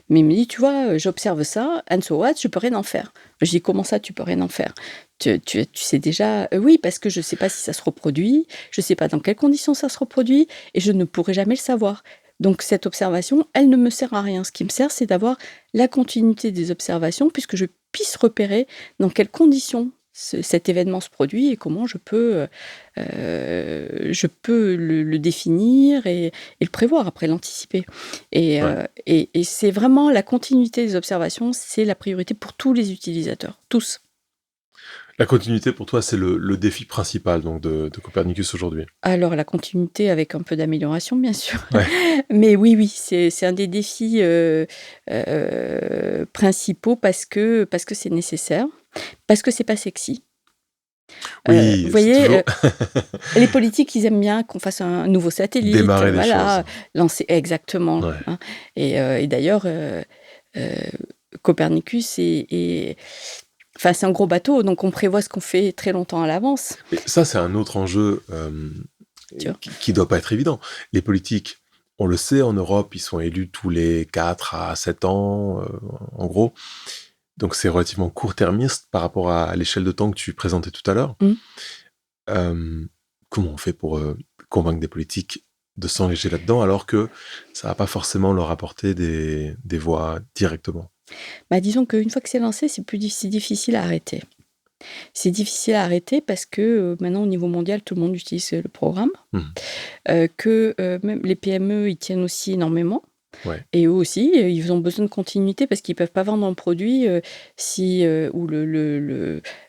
Mais il me dit, tu vois, j'observe ça, and so what, je peux rien en faire. Je dis, comment ça, tu peux rien en faire? Tu sais déjà, oui, parce que je ne sais pas si ça se reproduit, je ne sais pas dans quelles conditions ça se reproduit, et je ne pourrai jamais le savoir. Donc cette observation, elle ne me sert à rien. Ce qui me sert, c'est d'avoir la continuité des observations, puisque je puisse repérer dans quelles conditions cet événement se produit et comment je peux le définir et le prévoir, après l'anticiper. Et c'est vraiment la continuité des observations, c'est la priorité pour tous les utilisateurs, tous. La continuité, pour toi, c'est le défi principal donc de Copernicus aujourd'hui. Alors, la continuité avec un peu d'amélioration, bien sûr. Ouais. Mais oui, c'est un des défis principaux parce que c'est nécessaire, parce que c'est pas sexy. Oui, vous voyez, toujours... les politiques, ils aiment bien qu'on fasse un nouveau satellite. Démarrer des choses. Lancer, exactement. Ouais. Hein. Et d'ailleurs, Copernicus Enfin, c'est un gros bateau, donc on prévoit ce qu'on fait très longtemps à l'avance. Et ça, c'est un autre enjeu qui doit pas être évident. Les politiques, on le sait, en Europe, ils sont élus tous les 4 à 7 ans, en gros. Donc, c'est relativement court-termiste par rapport à l'échelle de temps que tu présentais tout à l'heure. Comment on fait pour convaincre des politiques de s'engager là-dedans alors que ça va pas forcément leur apporter des voix directement? Disons qu'une fois que c'est lancé, c'est difficile à arrêter. C'est difficile à arrêter parce que maintenant, au niveau mondial, tout le monde utilise le programme. Que même les PME, ils tiennent aussi énormément. Ouais. Et eux aussi, ils ont besoin de continuité parce qu'ils ne peuvent pas vendre un produit ou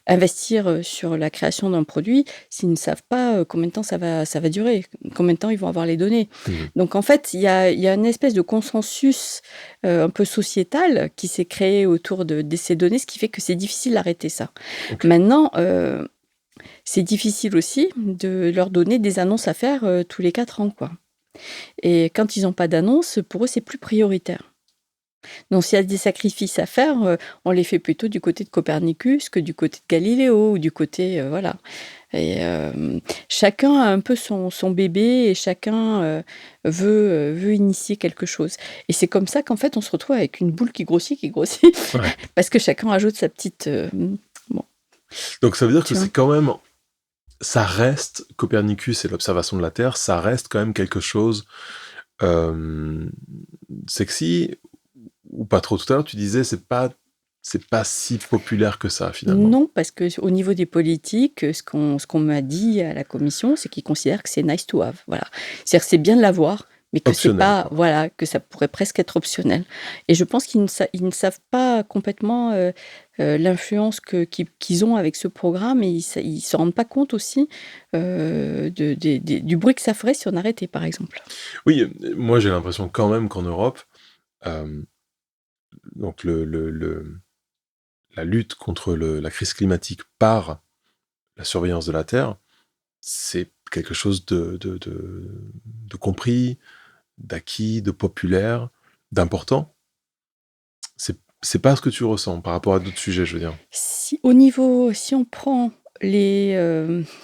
investir sur la création d'un produit s'ils ne savent pas combien de temps ça va durer, combien de temps ils vont avoir les données. Donc en fait, il y a une espèce de consensus un peu sociétal qui s'est créé autour de ces données, ce qui fait que c'est difficile d'arrêter ça. Okay. Maintenant, c'est difficile aussi de leur donner des annonces à faire tous les 4 ans, quoi. Et quand ils n'ont pas d'annonce, pour eux, c'est plus prioritaire. Donc, s'il y a des sacrifices à faire, on les fait plutôt du côté de Copernicus que du côté de Galiléo ou du côté... voilà. Et chacun a un peu son bébé et chacun veut initier quelque chose. Et c'est comme ça qu'en fait, on se retrouve avec une boule qui grossit, ouais. Parce que chacun ajoute sa petite... bon. Donc, ça veut dire que c'est quand même... Ça reste, Copernicus et l'observation de la Terre, ça reste quand même quelque chose sexy, ou pas trop. Tout à l'heure, tu disais, c'est pas si populaire que ça, finalement. Non, parce qu'au niveau des politiques, ce qu'on m'a dit à la commission, c'est qu'ils considèrent que c'est nice to have. Voilà. C'est-à-dire que c'est bien de l'avoir, mais que c'est Optionnel, pas, quoi. voilà, que ça pourrait presque être optionnel. Et je pense ils ne savent pas complètement l'influence qu'ils ont avec ce programme et ils se rendent pas compte aussi du bruit que ça ferait si on arrêtait, par exemple. Oui, moi j'ai l'impression quand même qu'en Europe, euh, donc la lutte contre la crise climatique par la surveillance de la Terre, c'est quelque chose de compris, d'acquis, de populaire, d'important. C'est pas ce que tu ressens par rapport à d'autres sujets, je veux dire. Si on prend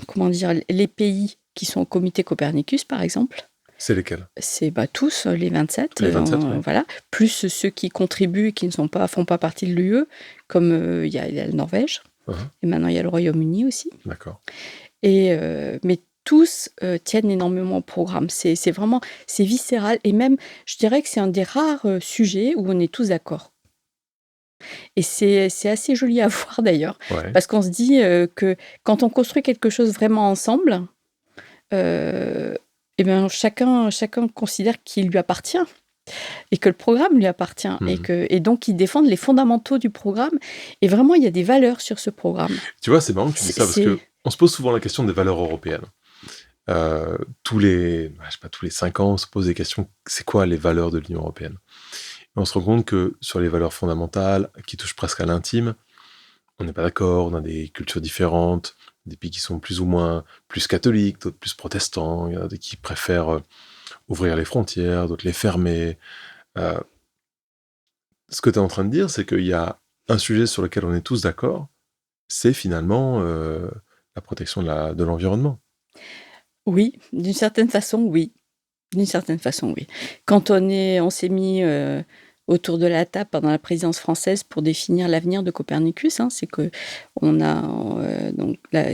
comment dire, les pays qui sont au comité Copernicus, par exemple, C'est lesquels? c'est tous les 27, Les 27, ouais. voilà, plus ceux qui contribuent et qui ne font pas partie de l'UE, comme il y a la Norvège, Uhum, et maintenant il y a le Royaume-Uni aussi. d'accord. Mais tous tiennent énormément au programme. C'est vraiment, c'est viscéral, et même, je dirais que c'est un des rares sujets où on est tous d'accord. Et c'est assez joli à voir d'ailleurs, Ouais. parce qu'on se dit que quand on construit quelque chose vraiment ensemble, euh, eh ben chacun considère qu'il lui appartient et que le programme lui appartient Mhm. et donc ils défendent les fondamentaux du programme. Et vraiment, il y a des valeurs sur ce programme. Tu vois, c'est marrant que tu dis ça parce C'est que on se pose souvent la question des valeurs européennes. Je sais pas, tous les 5 ans, on se pose des questions. C'est quoi les valeurs de l'Union européenne? Et on se rend compte que sur les valeurs fondamentales, qui touchent presque à l'intime, on n'est pas d'accord. On a des cultures différentes, des pays qui sont plus ou moins plus catholiques, d'autres plus protestants. Il y en a des qui préfèrent ouvrir les frontières, d'autres les fermer. Euh, Ce que tu es en train de dire, c'est qu'il y a un sujet sur lequel on est tous d'accord, c'est finalement la protection de l'environnement. Oui, d'une certaine façon, oui. D'une certaine façon, oui. Quand on s'est mis autour de la table pendant la présidence française pour définir l'avenir de Copernicus, c'est que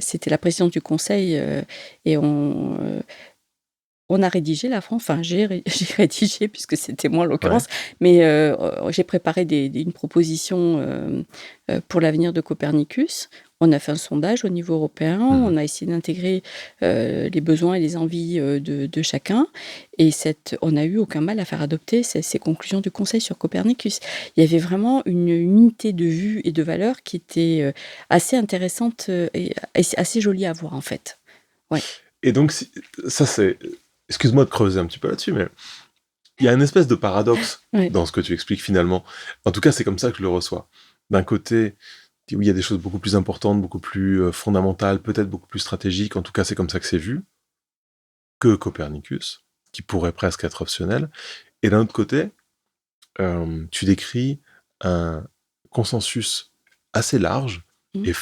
c'était la présidence du Conseil et on a rédigé la France, enfin j'ai rédigé puisque c'était moi en Ouais. l'occurrence, mais j'ai préparé une proposition pour l'avenir de Copernicus. On a fait un sondage au niveau européen, Mhm. on a essayé d'intégrer les besoins et les envies de chacun, et on n'a eu aucun mal à faire adopter ces conclusions du Conseil sur Copernicus. Il y avait vraiment une unité de vue et de valeurs qui était assez intéressante et assez jolie à voir en fait. Ouais. Et donc, ça c'est... Excuse-moi de creuser un petit peu là-dessus, mais il y a une espèce de paradoxe Ouais. dans ce que tu expliques finalement. En tout cas, c'est comme ça que je le reçois. D'un côté, où il y a des choses beaucoup plus importantes, beaucoup plus fondamentales, peut-être beaucoup plus stratégiques, en tout cas c'est comme ça que c'est vu, que Copernicus, qui pourrait presque être optionnel. Et d'un autre côté, tu décris un consensus assez large Mm. et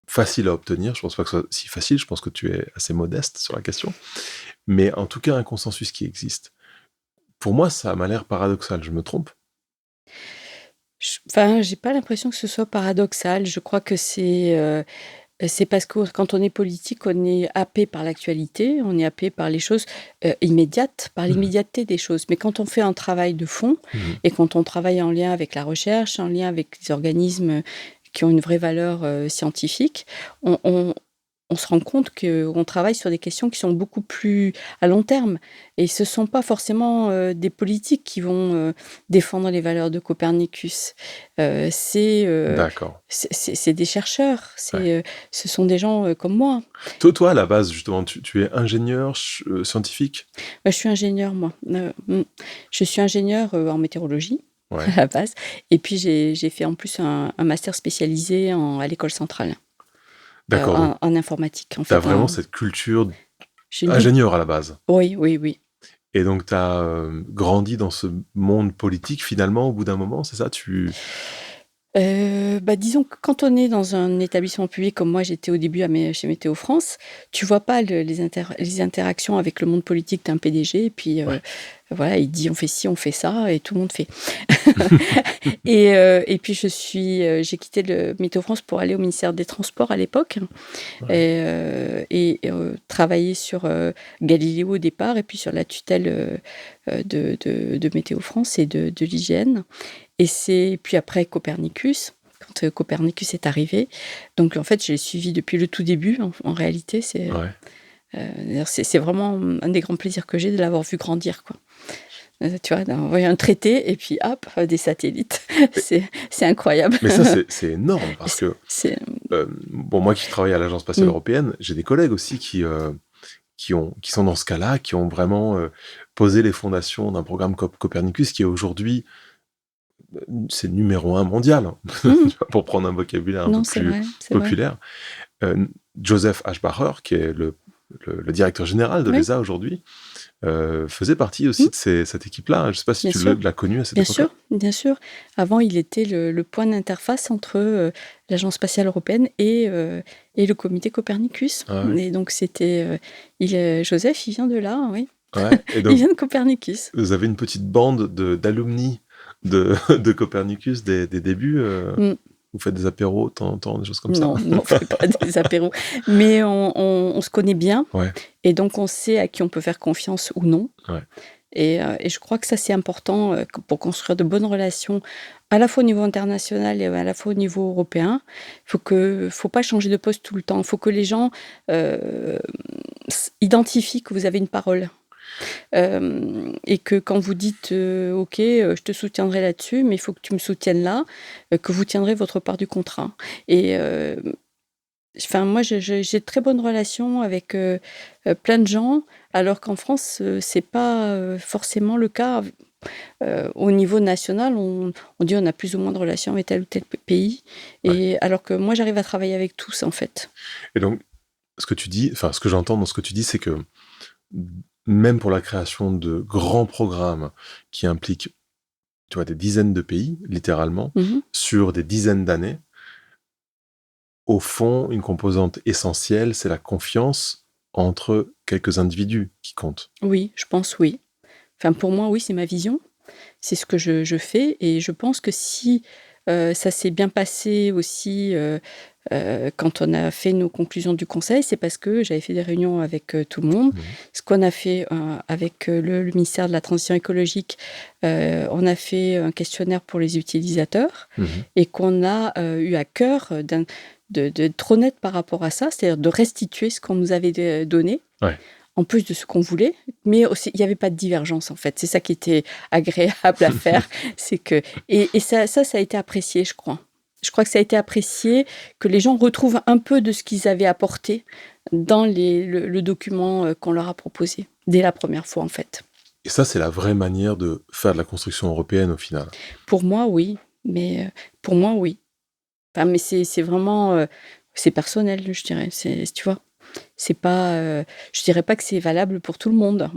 facile à obtenir. Je pense pas que ce soit si facile, je pense que tu es assez modeste sur la question. Mais en tout cas, un consensus qui existe. Pour moi, ça m'a l'air paradoxal, je me trompe? Enfin, j'ai pas l'impression que ce soit paradoxal. Je crois que c'est parce que quand on est politique, on est happé par l'actualité, on est happé par les choses immédiates, par Mhm. l'immédiateté des choses. Mais quand on fait un travail de fond Mhm. et quand on travaille en lien avec la recherche, en lien avec des organismes qui ont une vraie valeur scientifique, on se rend compte qu'on travaille sur des questions qui sont beaucoup plus à long terme. Et ce ne sont pas forcément des politiques qui vont défendre les valeurs de Copernicus. D'accord. C'est des chercheurs, Ouais. ce sont des gens comme moi. Toi, à la base, justement, tu es ingénieur scientifique? Je suis ingénieure, moi. Je suis ingénieure en météorologie, Ouais. à la base. Et puis, j'ai fait en plus un master spécialisé à l'école centrale, D'accord, donc en informatique, en tu as fait. vraiment cette culture J'ai une double... ingénieur à la base. Oui, oui, oui. Et donc, tu as grandi dans ce monde politique, finalement, au bout d'un moment, c'est ça? Disons que quand on est dans un établissement public, comme moi j'étais au début chez Météo France, tu vois pas les interactions avec le monde politique d'un PDG, et puis Ouais. voilà, il dit on fait ci, on fait ça, et tout le monde fait. Et puis j'ai quitté le Météo France pour aller au ministère des Transports à l'époque, Ouais. travailler sur Galiléo au départ, et puis sur la tutelle de Météo France et de l'hygiène. Puis après Copernicus, quand Copernicus est arrivé. Donc en fait, je l'ai suivi depuis le tout début, en réalité. Ouais. D'ailleurs, c'est vraiment un des grands plaisirs que j'ai de l'avoir vu grandir, quoi. Tu vois, d'envoyer un traité et puis hop, des satellites. C'est incroyable. Mais ça, c'est énorme parce que, C'est bon, moi qui travaille à l'Agence spatiale Mmh. européenne, j'ai des collègues aussi qui sont dans ce cas-là, qui ont vraiment posé les fondations d'un programme Copernicus qui est aujourd'hui, c'est le numéro 1 mondial, hein, Mmh. pour prendre un vocabulaire un peu Non, c'est plus vrai, c'est vrai. populaire. Joseph Aschbacher, qui est le directeur général de Oui. l'ESA aujourd'hui, faisait partie aussi Mmh. de cette équipe-là. Je ne sais pas si Bien tu sûr. l'as connu à cette Bien époque-là. sûr, bien sûr. Avant, il était le point d'interface entre, l'Agence spatiale européenne et le comité Copernicus. Ah ouais. Et donc c'était, Joseph, il vient de là, oui. Ouais. Et Il donc, vient de Copernicus. vous avez une petite bande d'alumni de Copernicus des débuts. Mmh. Vous faites des apéros de temps en temps, des choses comme ça. Non, on fait pas des apéros, mais on se connaît bien Ouais, et donc on sait à qui on peut faire confiance ou non. ouais. Et je crois que ça, c'est important, pour construire de bonnes relations, à la fois au niveau international et à la fois au niveau européen. Faut pas changer de poste tout le temps. Il faut que les gens, identifient que vous avez une parole. Et que quand vous dites, OK, je te soutiendrai là-dessus, mais il faut que tu me soutiennes là, que vous tiendrez votre part du contrat. Et enfin, moi, j'ai de très bonnes relations avec, plein de gens, alors qu'en France, c'est pas, forcément le cas. Au niveau national, on dit on a plus ou moins de relations avec tel ou tel pays, Ouais. et alors que moi, j'arrive à travailler avec tous, en fait. Et donc, ce que j'entends dans ce que tu dis, c'est que même pour la création de grands programmes qui impliquent, tu vois, des dizaines de pays, littéralement, Mmh. sur des dizaines d'années, au fond, une composante essentielle, c'est la confiance entre quelques individus qui comptent. Oui, je pense, oui. Enfin, pour moi, oui, c'est ma vision. C'est ce que je fais, et je pense que si, ça s'est bien passé aussi, quand on a fait nos conclusions du conseil, c'est parce que j'avais fait des réunions avec, tout le monde. Mhm. Ce qu'on a fait, avec, le ministère de la transition écologique, on a fait un questionnaire pour les utilisateurs, Mhm. et qu'on a, eu à cœur, d'être honnête par rapport à ça, c'est-à-dire de restituer ce qu'on nous avait donné. Ouais. En plus de ce qu'on voulait, mais aussi il n'y avait pas de divergence, en fait. C'est ça qui était agréable à faire, c'est que et ça a été apprécié, je crois. Je crois que ça a été apprécié, que les gens retrouvent un peu de ce qu'ils avaient apporté dans le document, qu'on leur a proposé, dès la première fois, en fait. Et ça, c'est la vraie manière de faire de la construction européenne au final. Pour moi, oui, mais pour moi, oui. Enfin, mais c'est vraiment, c'est personnel, je dirais, tu vois? C'est pas, je dirais pas que c'est valable pour tout le monde,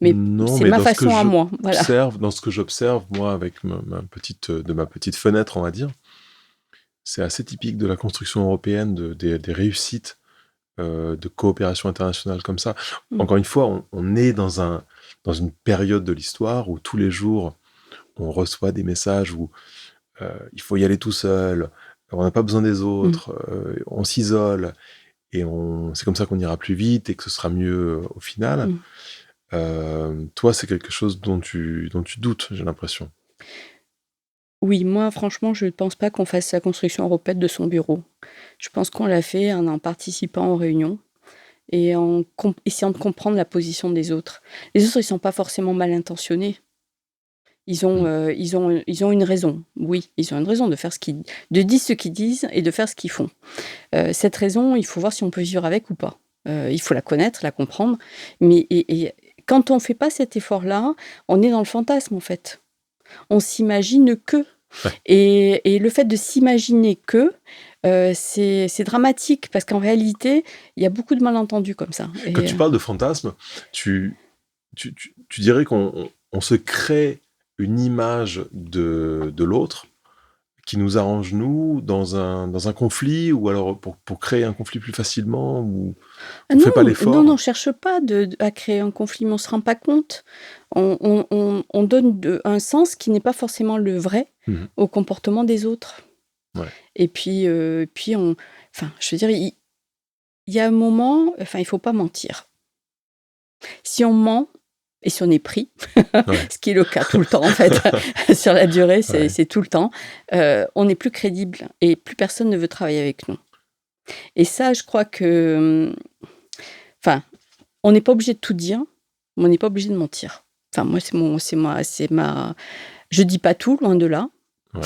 mais Non, c'est mais ma façon à moi, voilà. dans ce que j'observe, moi, avec ma petite fenêtre, on va dire, c'est assez typique de la construction européenne, des réussites de coopération internationale comme ça. Mmh. Encore une fois, on est dans une période de l'histoire où tous les jours, on reçoit des messages où il faut y aller tout seul, on n'a pas besoin des Mmh. autres, on s'isole, et c'est comme ça qu'on ira plus vite et que ce sera mieux au final. Mmh. Toi, c'est quelque chose dont tu doutes, j'ai l'impression. Oui, moi, franchement, je ne pense pas qu'on fasse la construction européenne de son bureau. Je pense qu'on l'a fait en participant aux réunions et en essayant de comprendre la position des autres. Les autres, ils sont pas forcément mal intentionnés. Mm. Ils ont une raison. Oui, ils ont une raison de dire ce qu'ils disent et de faire ce qu'ils font. Cette raison, il faut voir si on peut vivre avec ou pas. Il faut la connaître, la comprendre, mais et quand on fait pas cet effort-là, on est dans le fantasme, en fait. On s'imagine que. Ouais. Et le fait de s'imaginer que, c'est dramatique parce qu'en réalité, il y a beaucoup de malentendus comme ça. Quand Et tu parles de fantasme, tu dirais qu'on se crée une image de l'autre qui nous arrange, nous, dans un conflit, ou alors pour créer un conflit plus facilement, ou on ne fait pas non, l'effort. on cherche pas à créer un conflit, mais on se rend pas compte. On donne un sens qui n'est pas forcément le vrai Mhm. au comportement des autres. Ouais. Et puis enfin, je veux dire, il y a un moment, enfin, il faut pas mentir. Si on ment et si on est pris, Ouais. ce qui est le cas tout le temps, en fait, sur la durée, Ouais. c'est tout le temps, on n'est plus crédible et plus personne ne veut travailler avec nous. Et ça, je crois que, enfin, On n'est pas obligé de tout dire, mais on n'est pas obligé de mentir. Enfin, moi, c'est ma je dis pas tout, loin de là, Ouais.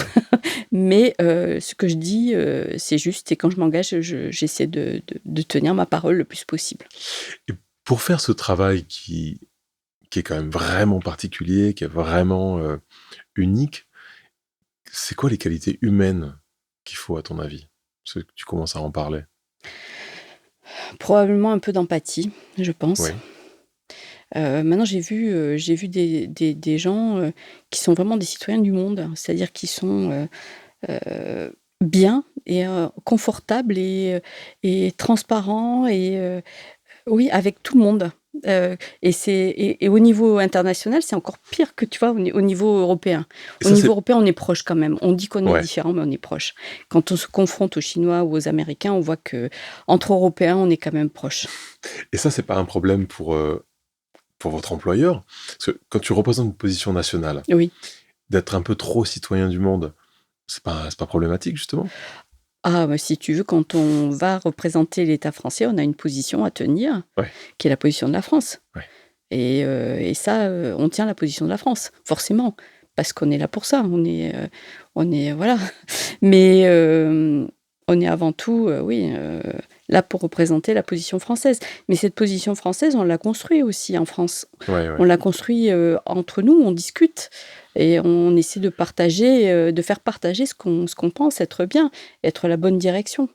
mais ce que je dis, c'est juste et quand je m'engage, j'essaie de tenir ma parole le plus possible. Et pour faire ce travail qui est quand même vraiment particulier, qui est vraiment, unique, c'est quoi les qualités humaines qu'il faut à ton avis? Parce que tu commences à en parler. Probablement un peu d'empathie, je pense. Oui. Maintenant j'ai vu des gens, qui sont vraiment des citoyens du monde, c'est-à-dire qui sont, bien et confortables et transparents oui, avec tout le monde. Et au niveau international, c'est encore pire que, tu vois, au niveau européen. Et Au ça, niveau c'est européen, on est proche quand même. On dit qu'on est ouais. différent, mais on est proche. Quand on se confronte aux Chinois ou aux Américains, on voit qu'entre Européens, on est quand même proche. Et ça, c'est pas un problème pour votre employeur? Parce que quand tu représentes une position nationale, Oui. d'être un peu trop citoyen du monde, c'est pas problématique justement? Ah, bah, si tu veux, quand on va représenter l'État français, on a une position à tenir, Ouais, qui est la position de la France. ouais. Et ça, on tient la position de la France, forcément, parce qu'on est là pour ça. On est voilà. Mais on est avant tout, oui, là pour représenter la position française. Mais cette position française, on l'a construite aussi en France. Ouais, On ouais. l'a construit, entre nous, on discute et on essaie de partager, de faire partager ce qu'on pense être bien, être la bonne direction.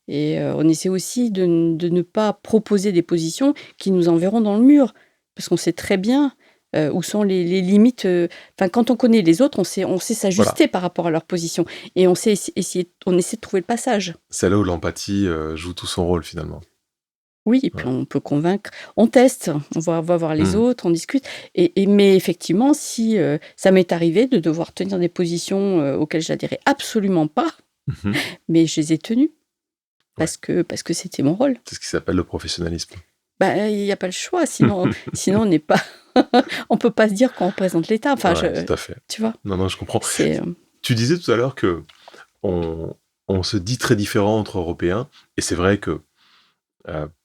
Et on essaie aussi de ne pas proposer des positions qui nous enverront dans le mur. Parce qu'on sait très bien, où sont les limites, enfin, quand on connaît les autres, on sait Voilà, s'ajuster par rapport à leur position et on essaie de trouver le passage. c'est là où l'empathie, joue tout son rôle finalement. Oui, et puis Ouais. on peut convaincre, on teste, on va voir les Mmh. autres, on discute mais effectivement, si, ça m'est arrivé de devoir tenir des positions, auxquelles j'adhérais absolument pas, Mmh mh. mais je les ai tenues Ouais. parce que c'était mon rôle. C'est ce qui s'appelle le professionnalisme. Bah, il y a pas le choix, sinon on n'est pas on peut pas se dire qu'on représente l'État. Enfin, Ouais, tout à fait. tu vois? Non, non, je comprends. C'est, Tu disais tout à l'heure que on on se dit très différents entre Européens et c'est vrai que,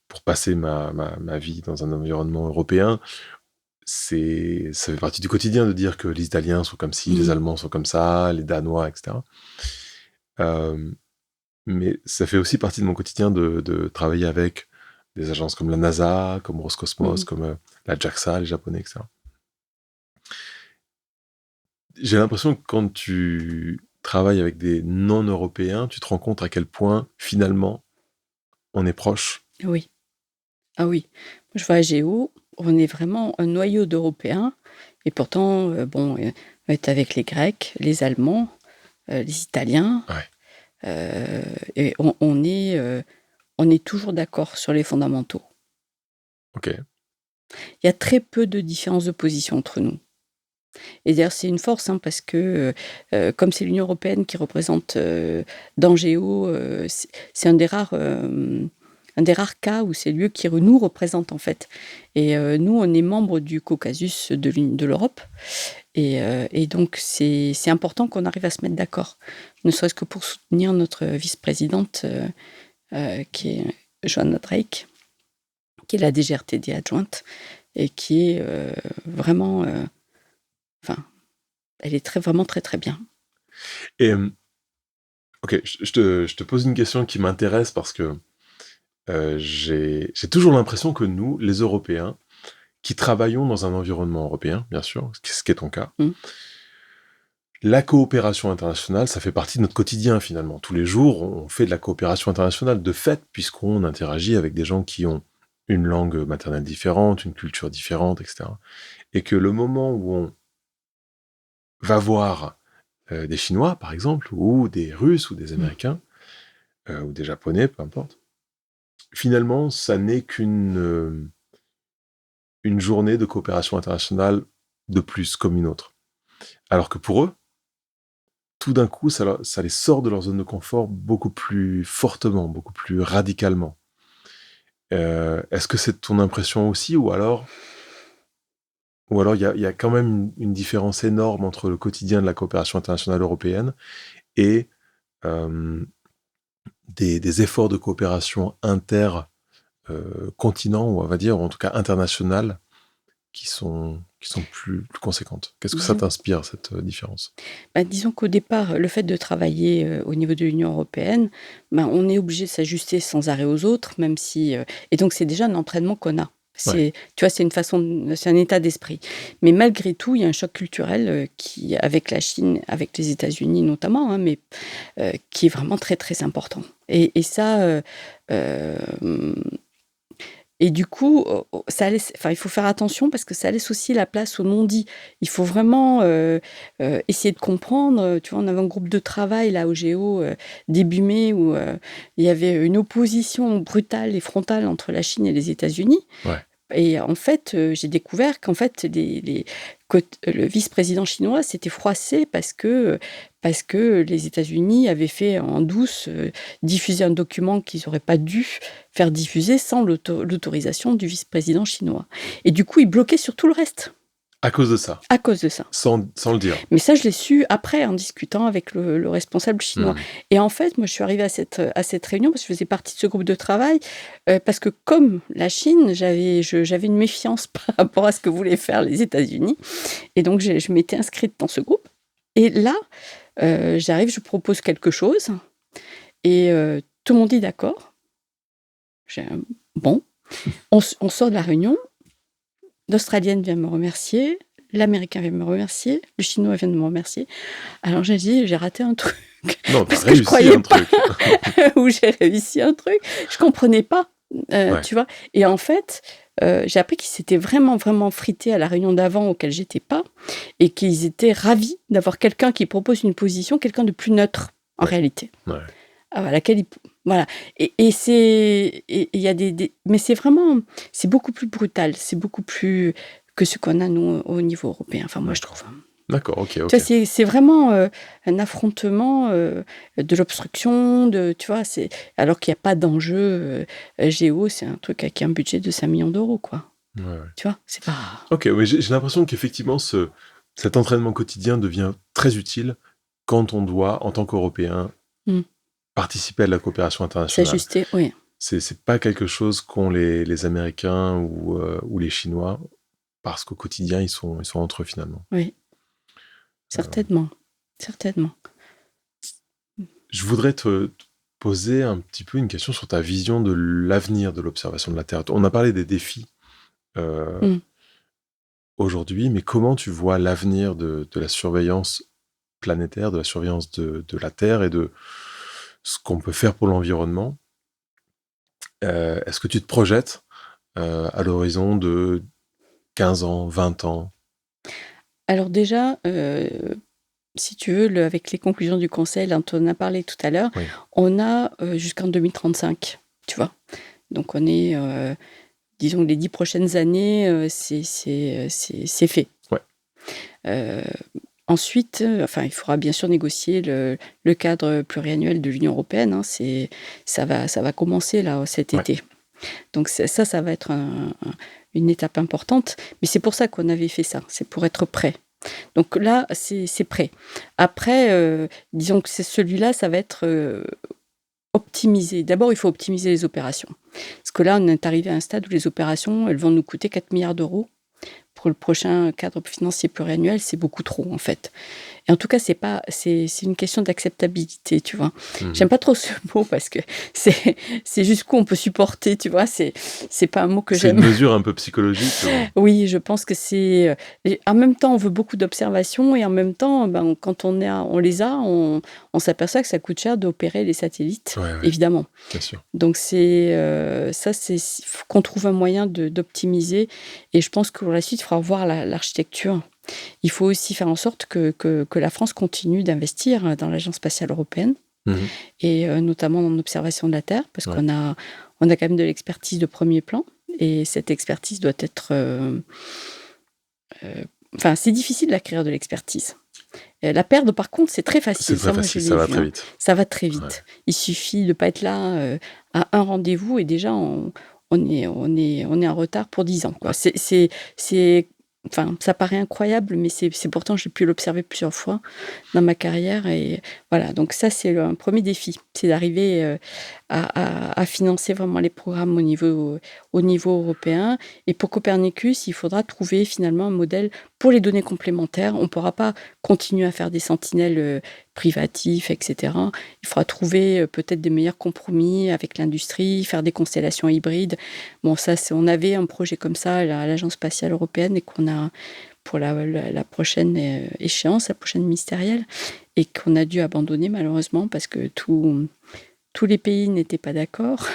pour passer ma vie dans un environnement européen, ça fait partie du quotidien de dire que les Italiens sont comme ci, les mmh Allemands sont comme ça, les Danois, et cetera. Hem, mais ça fait aussi partie de mon quotidien de travailler avec des agences comme la NASA, comme Roscosmos, mh. comme, la JAXA, les Japonais, et cetera. J'ai l'impression que quand tu travailles avec des non-européens, tu te rends compte à quel point, finalement, on est proche. Oui. Ah oui. Je vois à Géo, on est vraiment un noyau d'Européens et pourtant, bon, on est avec les Grecs, les Allemands, les Italiens, Ouais, et on est toujours d'accord sur les fondamentaux. OK. Il y a très peu de différences de position entre nous. Et d'ailleurs, c'est une force, hein, parce que, comme c'est l'Union européenne qui représente, Dangéo, c'est un des rares cas où c'est lui qui nous représente, en fait. Et nous, on est membre du Caucasus de l'Europe et donc c'est important qu'on arrive à se mettre d'accord. Ne serait-ce que pour soutenir notre vice-présidente, qui est Joanna Drake, qui est la DGRTD adjointe et qui est, vraiment, enfin, elle est vraiment très, très bien. Et OK, je te pose une question qui m'intéresse parce que, j'ai toujours l'impression que nous, les Européens, qui travaillons dans un environnement européen, bien sûr, ce qui est ton cas, Mmh. la coopération internationale, ça fait partie de notre quotidien finalement. Tous les jours, on fait de la coopération internationale de fait, puisqu'on interagit avec des gens qui ont une langue maternelle différente, une culture différente, et cetera. Et que le moment où on va voir, des Chinois, par exemple, ou des Russes ou des Mmh. Américains, ou des Japonais, peu importe, finalement, ça n'est une journée de coopération internationale de plus, comme une autre. Alors que pour eux, tout d'un coup, ça les sort de leur zone de confort beaucoup plus fortement, beaucoup plus radicalement. Est-ce que c'est ton impression aussi ou alors il y a quand même une différence énorme entre le quotidien de la coopération internationale européenne et hem, des efforts de coopération internationaux continents, ou on va dire, ou en tout cas internationales, qui sont plus conséquentes. Qu'est-ce que ça Disons, t'inspire, cette différence? disons qu'au départ, le fait de travailler au niveau de l'Union européenne, on est obligé de s'ajuster sans arrêt aux autres, même si. Et donc, c'est déjà un entraînement qu'on a. Ouais. Tu vois, c'est un état d'esprit. Mais malgré tout, il y a un choc culturel avec la Chine, avec les États-Unis notamment, hein, mais qui est vraiment très, très important. Et ça, et du coup, il faut faire attention parce que ça laisse aussi la place au non-dit. Il faut vraiment essayer de comprendre. Tu vois, on avait un groupe de travail là au Géo début mai où il y avait une opposition brutale et frontale entre la Chine et les États-Unis. Ouais. Et en fait, j'ai découvert qu'en fait, le vice-président chinois s'était froissé parce que les États-Unis avaient fait en douce diffuser un document qu'ils n'auraient pas dû faire diffuser sans l'autorisation du vice-président chinois. Et du coup, ils bloquaient sur tout le reste À cause de ça, à cause de ça. sans le dire. Mais ça, je l'ai su après en discutant avec le responsable chinois. Et en fait, moi, je suis arrivée à cette réunion parce que je faisais partie de ce groupe de travail, parce que comme la Chine, j'avais une méfiance par rapport à ce que voulaient faire les États-Unis. Et donc, je m'étais inscrite dans ce groupe. Et là, j'arrive, je propose quelque chose. Et tout le monde dit d'accord. Bon. On sort de la réunion. L'Australienne vient me remercier. L'Américain vient me remercier, le Chinois vient de me remercier. Alors j'ai dit, j'ai raté un truc. Non, parce t'as que je réussi croyais un pas truc. où j'ai réussi un truc. Je comprenais pas, Ouais. tu vois. Et en fait, j'ai appris qu'ils s'étaient vraiment, vraiment frités à la réunion d'avant auquel j'étais pas, et qu'ils étaient ravis d'avoir quelqu'un qui propose une position, quelqu'un de plus neutre en réalité, Ouais. à laquelle voilà. Et il y a mais c'est beaucoup plus brutal, c'est beaucoup plus que ce qu'on a, nous, au niveau européen. Enfin, moi, je trouve. D'accord, ok. Tu vois, c'est vraiment un affrontement de l'obstruction, tu vois, alors qu'il n'y a pas d'enjeu géo, c'est un truc avec un budget de 5 millions d'euros, quoi. Ouais. Tu vois, c'est pas... Ok, oui, j'ai l'impression qu'effectivement, cet entraînement quotidien devient très utile quand on doit, en tant qu'Européen, participer à la coopération internationale. S'ajuster, oui. C'est pas quelque chose qu'ont les Américains ou les Chinois, parce qu'au quotidien, ils sont entre eux, finalement. Oui, certainement. Certainement. Je voudrais te poser un petit peu une question sur ta vision de l'avenir de l'observation de la Terre. On a parlé des défis aujourd'hui, mais comment tu vois l'avenir de la surveillance planétaire, de la surveillance de la Terre et de ce qu'on peut faire pour l'environnement? Est-ce que tu te projettes à l'horizon de 15 ans, 20 ans? Alors déjà, si tu veux, avec les conclusions du Conseil, dont on a parlé tout à l'heure, Oui. on a jusqu'en 2035, tu vois. Donc on est, disons, les 10 prochaines années, c'est fait. Ouais. Ensuite, il faudra bien sûr négocier le cadre pluriannuel de l'Union européenne. Hein, ça va commencer là cet été. Donc ça va être une étape importante. Mais c'est pour ça qu'on avait fait ça. C'est pour être prêt. Donc là, c'est prêt. Après, disons que celui-là, ça va être optimisé. D'abord, il faut optimiser les opérations. Parce que là, on est arrivé à un stade où les opérations, elles vont nous coûter 4 milliards d'euros. Pour le prochain cadre financier pluriannuel, c'est beaucoup trop, en fait. Et en tout cas, c'est une question d'acceptabilité, tu vois. J'aime pas trop ce mot parce que c'est jusqu'où on peut supporter, tu vois. C'est pas un mot que j'aime. C'est une mesure un peu psychologique. Oui, je pense que c'est... En même temps, on veut beaucoup d'observations et en même temps, quand on les a, on s'aperçoit que ça coûte cher d'opérer les satellites, évidemment. Bien sûr. Donc, il faut qu'on trouve un moyen d'optimiser. Et je pense que pour la suite, il faudra voir l'architecture. Il faut aussi faire en sorte que la France continue d'investir dans l'Agence spatiale européenne et notamment dans l'observation de la Terre, parce qu'on a quand même de l'expertise de premier plan. Et cette expertise doit être... c'est difficile d'acquérir de l'expertise. La perdre, par contre, c'est très facile. C'est très facile, ça va très vite. Ça va très vite. Ouais. Il suffit de ne pas être là à un rendez-vous et déjà, on est en retard pour 10 ans. Quoi. Ça paraît incroyable, mais c'est pourtant, j'ai pu l'observer plusieurs fois dans ma carrière. Et voilà, donc ça, c'est un premier défi. C'est d'arriver à financer vraiment les programmes au niveau européen. Et pour Copernicus, il faudra trouver finalement un modèle pour les données complémentaires. On ne pourra pas continuer à faire des sentinelles privatifs, etc. Il faudra trouver peut-être des meilleurs compromis avec l'industrie, faire des constellations hybrides. Bon, ça, on avait un projet comme ça à l'Agence spatiale européenne et qu'on a pour la prochaine échéance, la prochaine ministérielle, et qu'on a dû abandonner malheureusement parce que tous les pays n'étaient pas d'accord.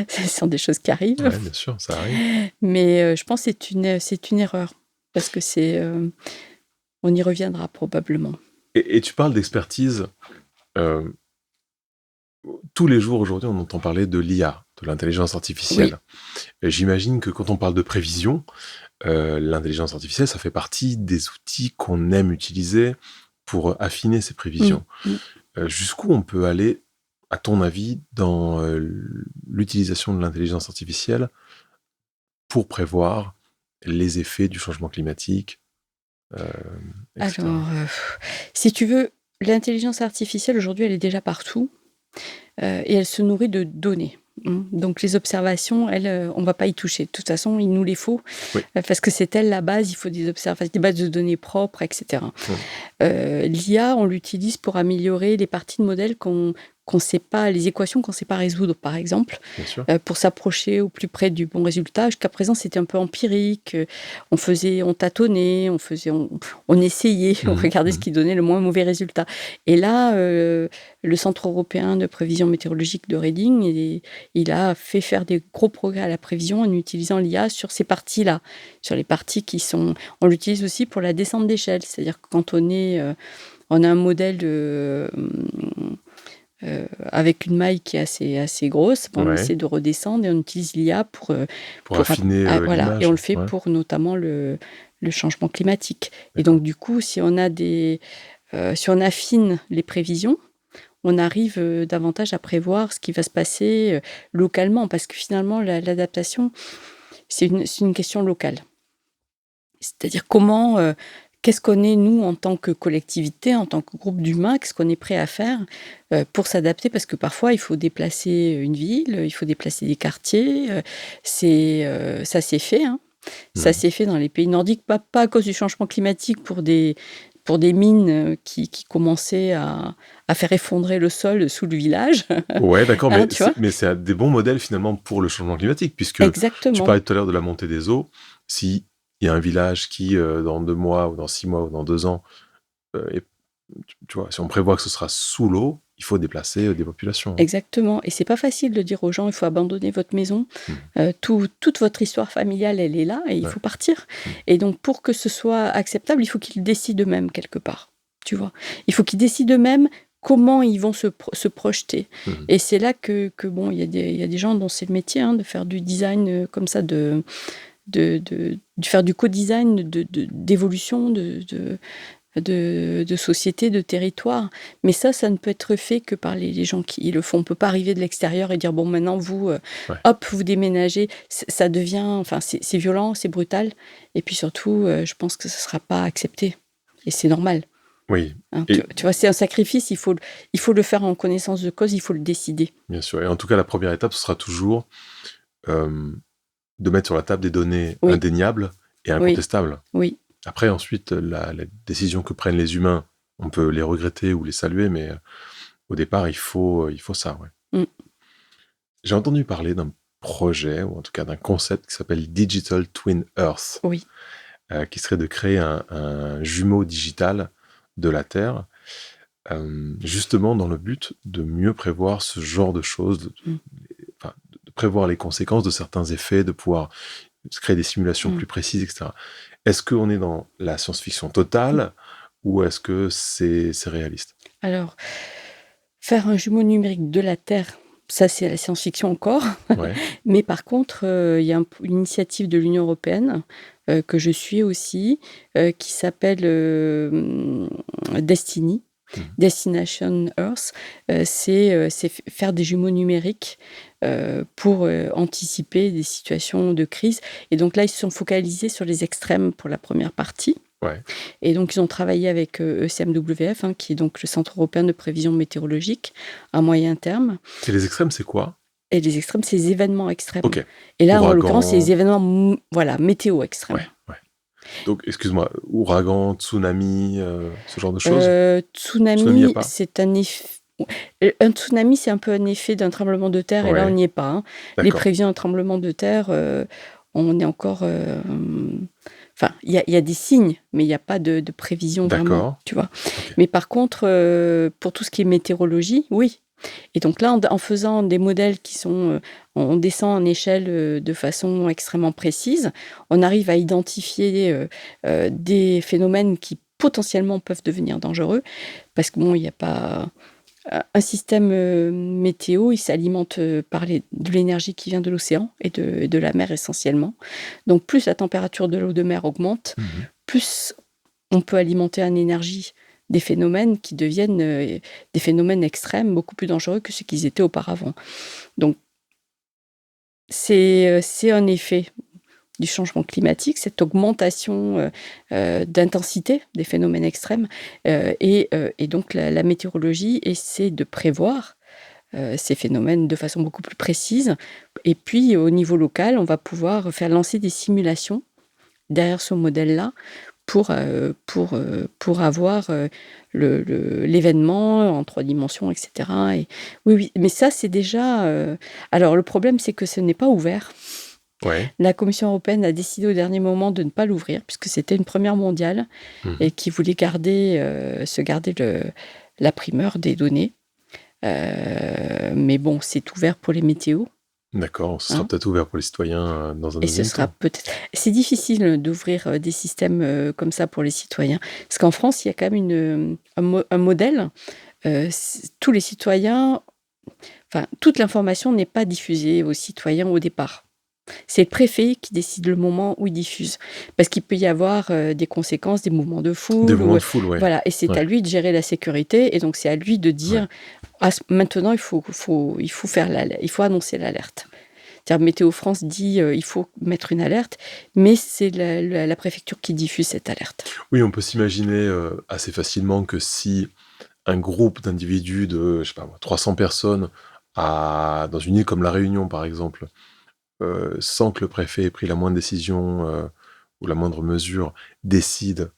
Ce sont des choses qui arrivent. Ouais, bien sûr, ça arrive. Mais je pense que c'est une erreur parce que on y reviendra probablement. Et tu parles d'expertise. euh, Tous les jours aujourd'hui, on entend parler de l'IA, de l'intelligence artificielle. Et j'imagine que quand on parle de prévision, l'intelligence artificielle, ça fait partie des outils qu'on aime utiliser pour affiner ces prévisions. Jusqu'où on peut aller, à ton avis, dans l'utilisation de l'intelligence artificielle pour prévoir les effets du changement climatique, etc. Alors, si tu veux, l'intelligence artificielle aujourd'hui, elle est déjà partout et elle se nourrit de données. Donc les observations, on ne va pas y toucher. De toute façon, il nous les faut parce que c'est elle la base. Il faut des observations, des bases de données propres, etc. L'IA, on l'utilise pour améliorer les parties de modèles qu'on sait pas, les équations qu'on ne sait pas résoudre, par exemple, pour s'approcher au plus près du bon résultat. Jusqu'à présent, c'était un peu empirique. On tâtonnait, on essayait, on regardait ce qui donnait le moins mauvais résultat. Et là, le Centre européen de prévision météorologique de Reading, il a fait faire des gros progrès à la prévision en utilisant l'IA sur ces parties-là, sur les parties qui sont... On l'utilise aussi pour la descente d'échelle, c'est-à-dire que quand on a un modèle avec une maille qui est assez grosse, on essaie de redescendre et on utilise l'IA pour affiner l'image. Et on le fait pour notamment le changement climatique. Et donc du coup, si on affine les prévisions, on arrive davantage à prévoir ce qui va se passer localement, parce que finalement, l'adaptation, c'est une question locale. C'est-à-dire qu'est-ce qu'on est, nous, en tant que collectivité, en tant que groupe d'humains, qu'est-ce qu'on est prêt à faire pour s'adapter, parce que parfois, il faut déplacer une ville, il faut déplacer des quartiers. Ça s'est fait, hein. Ça s'est fait dans les pays nordiques, pas à cause du changement climatique, pour des mines qui commençaient à faire effondrer le sol sous le village. Ouais, d'accord, mais c'est des bons modèles finalement pour le changement climatique, puisque Exactement. Tu parlais tout à l'heure de la montée des eaux. Si il y a un village qui, dans 2 mois, ou dans 6 mois, ou dans 2 ans, tu vois, si on prévoit que ce sera sous l'eau, il faut déplacer des populations. Exactement. Et c'est pas facile de dire aux gens, il faut abandonner votre maison. Toute votre histoire familiale, elle est là et il faut partir. Et donc, pour que ce soit acceptable, il faut qu'ils décident eux-mêmes quelque part. Tu vois, il faut qu'ils décident eux-mêmes comment ils vont se projeter. Et c'est là que bon, il y a des gens dont c'est le métier, hein, de faire du design comme ça, de faire du co-design d'évolution de société, de territoire. Mais ça ne peut être fait que par les gens qui le font. On ne peut pas arriver de l'extérieur et dire, bon, maintenant, vous, hop, vous déménagez. Ça devient... Enfin, c'est violent, c'est brutal. Et puis surtout, je pense que ça ne sera pas accepté. Et c'est normal. Oui. Hein, tu vois, c'est un sacrifice, il faut le faire en connaissance de cause, il faut le décider. Bien sûr. Et en tout cas, la première étape, ce sera toujours de mettre sur la table des données indéniables et incontestables. Oui. Après, ensuite, la décision que prennent les humains, on peut les regretter ou les saluer, mais au départ, il faut ça. Ouais. J'ai entendu parler d'un projet, ou en tout cas d'un concept qui s'appelle Digital Twin Earth, qui serait de créer un jumeau digital de la Terre, justement dans le but de mieux prévoir ce genre de choses, de prévoir les conséquences de certains effets, de pouvoir créer des simulations plus précises, etc. Est-ce qu'on est dans la science-fiction totale ou est-ce que c'est réaliste ? Alors, faire un jumeau numérique de la Terre, ça c'est la science-fiction encore. Mais par contre, il y a une initiative de l'Union européenne que je suis aussi, qui s'appelle Destiny. Destination Earth, c'est faire des jumeaux numériques pour anticiper des situations de crise. Et donc là, ils se sont focalisés sur les extrêmes pour la première partie. Ouais. Et donc, ils ont travaillé avec ECMWF, hein, qui est donc le Centre européen de prévision météorologique à moyen terme. Et les extrêmes, c'est quoi? Et les extrêmes, c'est les événements extrêmes. Ok. Et là, en l'occurrence, c'est Ouragan. les événements météo extrêmes. Ouais. Donc, excuse-moi, ouragan, tsunami, ce genre de choses? Tsunami, y a Tsunami, pas? c'est un effet. Un tsunami, c'est un peu un effet d'un tremblement de terre, et là, on Ouais, n'y est pas. Hein. Les d'accord. prévisions d'un tremblement de terre, on est encore. Enfin, il y a des signes, mais il n'y a pas de prévision vraiment, D'accord. tu vois. Ok. Mais par contre, pour tout ce qui est météorologie, oui. Et donc là, en faisant des modèles qui sont, on descend en échelle de façon extrêmement précise, on arrive à identifier des phénomènes qui potentiellement peuvent devenir dangereux, parce que bon, il n'y a pas un système météo, il s'alimente par de l'énergie qui vient de l'océan et de la mer essentiellement. Donc plus la température de l'eau de mer augmente, Mhm. plus on peut alimenter en énergie des phénomènes qui deviennent des phénomènes extrêmes, beaucoup plus dangereux que ce qu'ils étaient auparavant. Donc c'est un effet du changement climatique, cette augmentation d'intensité des phénomènes extrêmes. Et donc la météorologie essaie de prévoir ces phénomènes de façon beaucoup plus précise. Et puis au niveau local, on va pouvoir faire lancer des simulations derrière ce modèle-là pour avoir l'événement en 3 dimensions, etc. Et oui, mais ça, c'est déjà... Alors, le problème, c'est que ce n'est pas ouvert. Ouais. La Commission européenne a décidé au dernier moment de ne pas l'ouvrir, puisque c'était une première mondiale et Mhm. qui voulait se garder la primeur des données. Mais bon, c'est ouvert pour les météos. D'accord. Ce sera Hein. peut-être ouvert pour les citoyens dans un Et ce deuxième sera temps. peut-être... C'est difficile d'ouvrir des systèmes comme ça pour les citoyens. Parce qu'en France, il y a quand même un modèle. Tous les citoyens... Enfin, toute l'information n'est pas diffusée aux citoyens au départ. C'est le préfet qui décide le moment où il diffuse. Parce qu'il peut y avoir des conséquences, des mouvements de Des foule. mouvements de foule, ouais. Voilà. Et c'est à Ouais. lui de gérer la sécurité. Et donc, c'est à lui de dire... Maintenant, il faut annoncer l'alerte. C'est-à-dire, Météo France dit il faut mettre une alerte, mais c'est la préfecture qui diffuse cette alerte. Oui, on peut s'imaginer assez facilement que si un groupe d'individus de, je sais pas moi, 300 personnes dans une île comme La Réunion, par exemple, sans que le préfet ait pris la moindre décision ou la moindre mesure, décide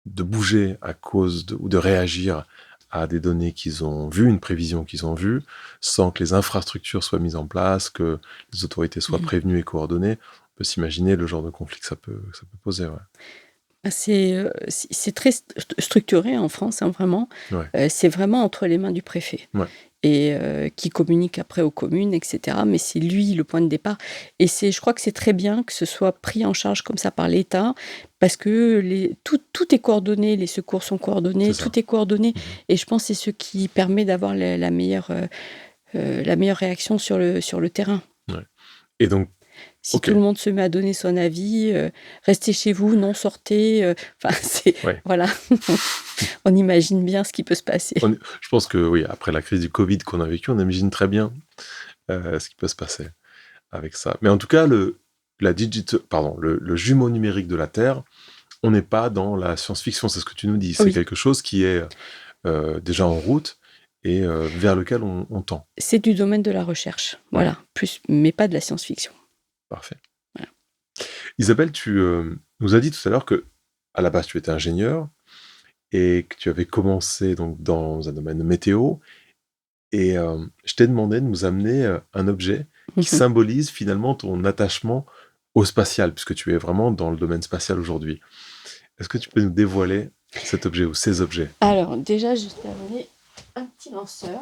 de bouger à cause ou de réagir à des données qu'ils ont vues, une prévision qu'ils ont vue, sans que les infrastructures soient mises en place, que les autorités soient prévenues et coordonnées, on peut s'imaginer le genre de conflit que ça peut poser. Ouais. C'est très structuré en France, hein, vraiment. Ouais. C'est vraiment entre les mains du préfet. Ouais. Et qui communique après aux communes, etc. Mais c'est lui le point de départ. Et je crois que c'est très bien que ce soit pris en charge comme ça par l'État, parce que tout est coordonné, les secours sont coordonnés, C'est ça. tout est coordonné. Mhm. Et je pense que c'est ce qui permet d'avoir la meilleure réaction sur le terrain. Ouais. Et donc, Si tout le monde se met à donner son avis, restez chez vous, non sortez. ouais. Voilà, on imagine bien ce qui peut se passer. Je pense que oui, après la crise du Covid qu'on a vécue, on imagine très bien ce qui peut se passer avec ça. Mais en tout cas, le jumeau numérique de la Terre, on n'est pas dans la science-fiction, c'est ce que tu nous dis. C'est quelque chose qui est déjà en route et vers lequel on tend. C'est du domaine de la recherche, voilà, mais pas de la science-fiction. Parfait. Voilà. Isabelle, tu nous as dit tout à l'heure que à la base tu étais ingénieur et que tu avais commencé donc dans un domaine météo. Et je t'ai demandé de nous amener un objet qui symbolise finalement ton attachement au spatial, puisque tu es vraiment dans le domaine spatial aujourd'hui. Est-ce que tu peux nous dévoiler cet objet ou ces objets? Alors, déjà, je t'ai amené un petit lanceur.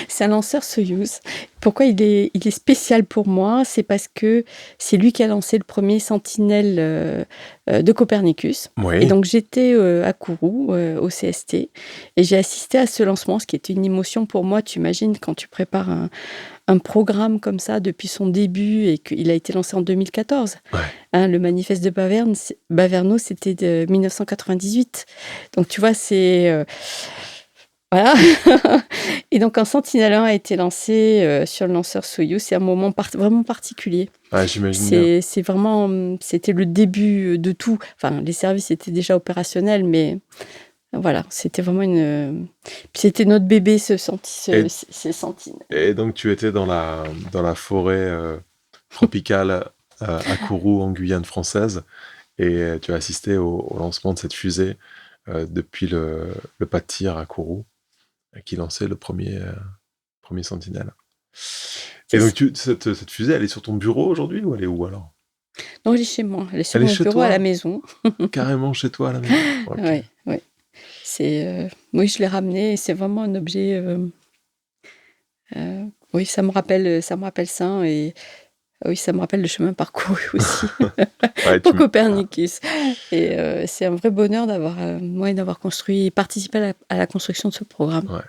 C'est un lanceur Soyouz. Pourquoi il est spécial pour moi? C'est parce que c'est lui qui a lancé le premier Sentinelle de Copernicus. Oui. Et donc, j'étais à Kourou, au CST, et j'ai assisté à ce lancement, ce qui était une émotion pour moi. Tu imagines, quand tu prépares un programme comme ça depuis son début et qu'il a été lancé en 2014. Ouais. Hein, le manifeste de Baverno, c'était de 1998. Donc, tu vois, c'est... Voilà. Et donc, quand Sentinel-1 a été lancé sur le lanceur Soyouz, c'est un moment vraiment particulier. Ah, j'imagine bien. C'est vraiment, c'était le début de tout. Enfin, les services étaient déjà opérationnels, mais voilà, c'était vraiment puis c'était notre bébé, Et, ces Sentinelles. et donc, tu étais dans la forêt tropicale à Kourou, en Guyane française, et tu as assisté au lancement de cette fusée depuis le pas de tir à Kourou, qui lançait le premier Sentinelle. Et C'est donc, ça. cette fusée, elle est sur ton bureau aujourd'hui, ou elle est où alors? Non, elle est chez moi. Elle est sur Elle est mon chez bureau à la toi? maison. Carrément chez toi à la maison? Ok. Ouais, ouais. Oui, je l'ai ramené et c'est vraiment un objet. Oui, ça me rappelle ça et oui, ça me rappelle le chemin parcouru aussi Ouais, pour Copernicus. Et c'est un vrai bonheur d'avoir construit, participé à la construction de ce programme. ouais.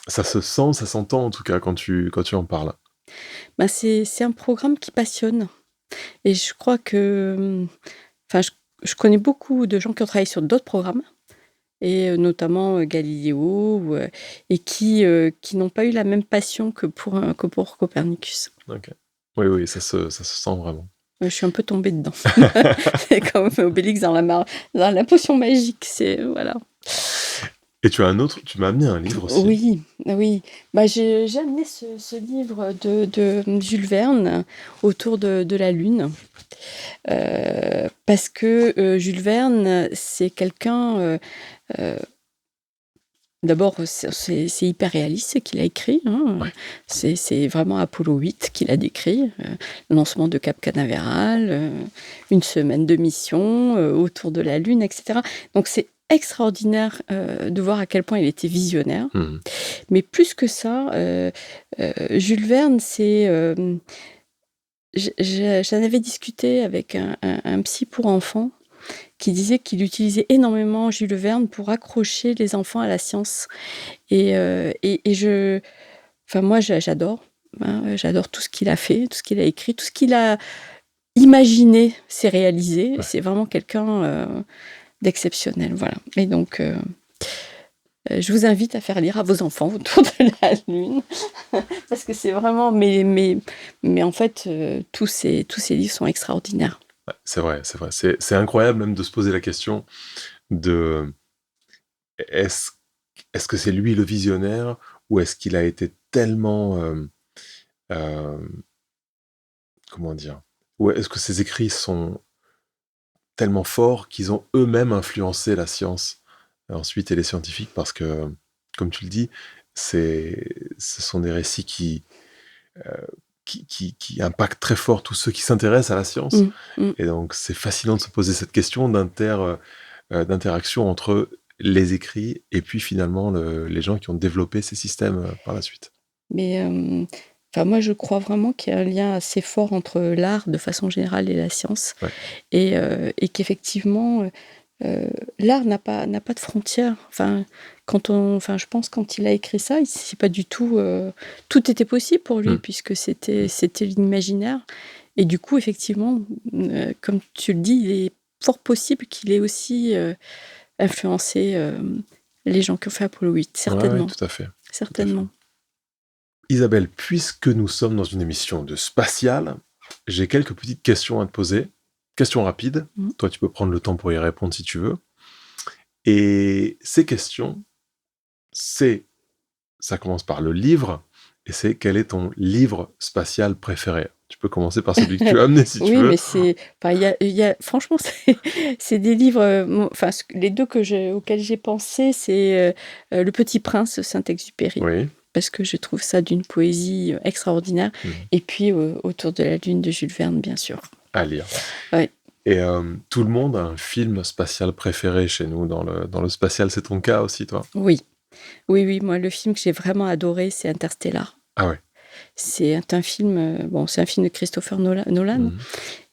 Ça se sent, ça s'entend en tout cas quand tu en parles. Ben, c'est un programme qui passionne et je crois que, enfin, je connais beaucoup de gens qui ont travaillé sur d'autres programmes et notamment Galileo et qui n'ont pas eu la même passion que pour Copernicus. Ok. Oui, oui, ça se sent vraiment. Je suis un peu tombée dedans. C'est comme Obélix dans la potion magique. Voilà. Et tu m'as amené un livre aussi. Oui, oui. Bah, j'ai amené ce livre de Jules Verne autour de la Lune. Parce que Jules Verne, c'est quelqu'un. D'abord, c'est hyper réaliste ce qu'il a écrit. Hein. Ouais. C'est vraiment Apollo 8 qu'il a décrit. Le lancement de Cap Canaveral, une semaine de mission autour de la Lune, etc. Donc c'est extraordinaire de voir à quel point il était visionnaire. Mhm. Mais plus que ça, Jules Verne, j'en avais discuté avec un psy pour enfants qui disait qu'il utilisait énormément Jules Verne pour accrocher les enfants à la science. Et enfin moi j'adore, hein, j'adore tout ce qu'il a fait, tout ce qu'il a écrit, tout ce qu'il a imaginé, c'est réalisé. Ouais. C'est vraiment quelqu'un d'exceptionnel, voilà. Et donc je vous invite à faire lire à vos enfants autour de la Lune, parce que c'est vraiment, mais en fait tous ces livres sont extraordinaires. Ouais, c'est vrai, c'est vrai. C'est incroyable même de se poser la question de est-ce est-ce que c'est lui le visionnaire, ou est-ce qu'il a été tellement euh, comment dire, ou est-ce que ses écrits sont tellement forts qu'ils ont eux-mêmes influencé la science ensuite et les scientifiques, parce que, comme tu le dis, ce sont des récits euh, qui impactent très fort tous ceux qui s'intéressent à la science. Mm. Et donc, c'est fascinant de se poser cette question d'interaction entre les écrits et puis finalement les gens qui ont développé ces systèmes par la suite. Mais enfin, moi, je crois vraiment qu'il y a un lien assez fort entre l'art, de façon générale, et la science. Ouais. Et qu'effectivement, l'art n'a pas de frontières. Enfin, je pense quand il a écrit ça, c'est pas du tout... tout était possible pour lui, puisque c'était l'imaginaire. Et du coup, effectivement, comme tu le dis, il est fort possible qu'il ait aussi influencé les gens qui ont fait Apollo 8. Certainement. Ouais, tout à fait. Certainement. Isabelle, puisque nous sommes dans une émission de spatial, j'ai quelques petites questions à te poser. Questions rapides. Toi, tu peux prendre le temps pour y répondre si tu veux. Et ces questions, ça commence par le livre, et c'est quel est ton livre spatial préféré? Tu peux commencer par celui que tu as amené si tu veux. Oui, mais franchement, c'est des livres. Enfin, les deux auxquels j'ai pensé, c'est Le Petit Prince, Saint-Exupéry. Oui. Parce que je trouve ça d'une poésie extraordinaire. Et puis, Autour de la Lune de Jules Verne, bien sûr. À lire. Ouais. Et tout le monde a un film spatial préféré chez nous. Dans le spatial, c'est ton cas aussi, toi? Oui. Oui, moi, le film que j'ai vraiment adoré, c'est Interstellar. Ah ouais. C'est un film, c'est un film de Christopher Nolan.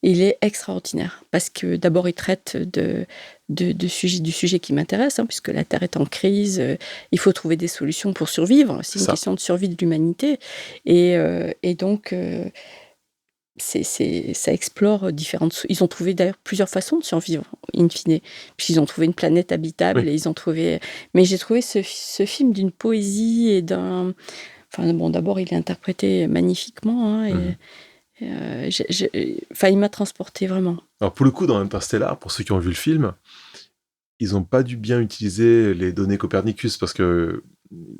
Il est extraordinaire parce que d'abord, il traite du sujet qui m'intéresse, hein, puisque la Terre est en crise, il faut trouver des solutions pour survivre. C'est une question de survie de l'humanité. Et donc, ça explore différentes. Ils ont trouvé d'ailleurs plusieurs façons de survivre, in fine. Puis ils ont trouvé une planète habitable Oui. et ils ont trouvé. Mais j'ai trouvé ce film d'une poésie et d'un. Enfin bon, d'abord il est interprété magnifiquement, hein, Mhm. enfin il m'a transporté vraiment. Alors pour le coup, dans Interstellar, pour ceux qui ont vu le film, ils n'ont pas dû bien utiliser les données Copernicus parce que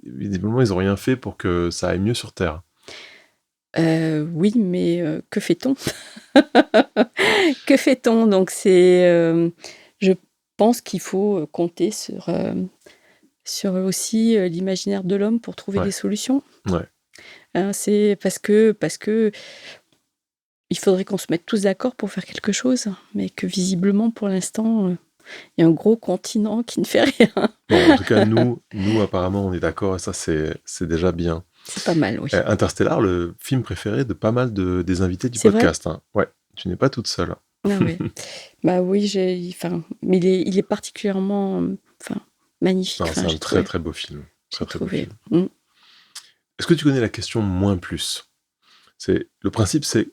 visiblement ils n'ont rien fait pour que ça aille mieux sur Terre. Oui, mais que fait-on? Que fait-on? Donc je pense qu'il faut compter sur aussi l'imaginaire de l'homme pour trouver Ouais. des solutions. Ouais. Hein, c'est parce que il faudrait qu'on se mette tous d'accord pour faire quelque chose, mais que visiblement, pour l'instant, il y a un gros continent qui ne fait rien. Bon, en tout cas, nous apparemment, on est d'accord et ça, c'est déjà bien. C'est pas mal, oui. Interstellar, le film préféré de pas mal des invités du C'est vrai? podcast. Hein. Ouais, tu n'es pas toute seule. Ah ouais. Bah oui, mais il est particulièrement, magnifique. Non, Enfin, c'est un j'ai très trouvé. très beau film. Très J'ai très beau trouvé. film. Est-ce que tu connais la question moins plus? Le principe, c'est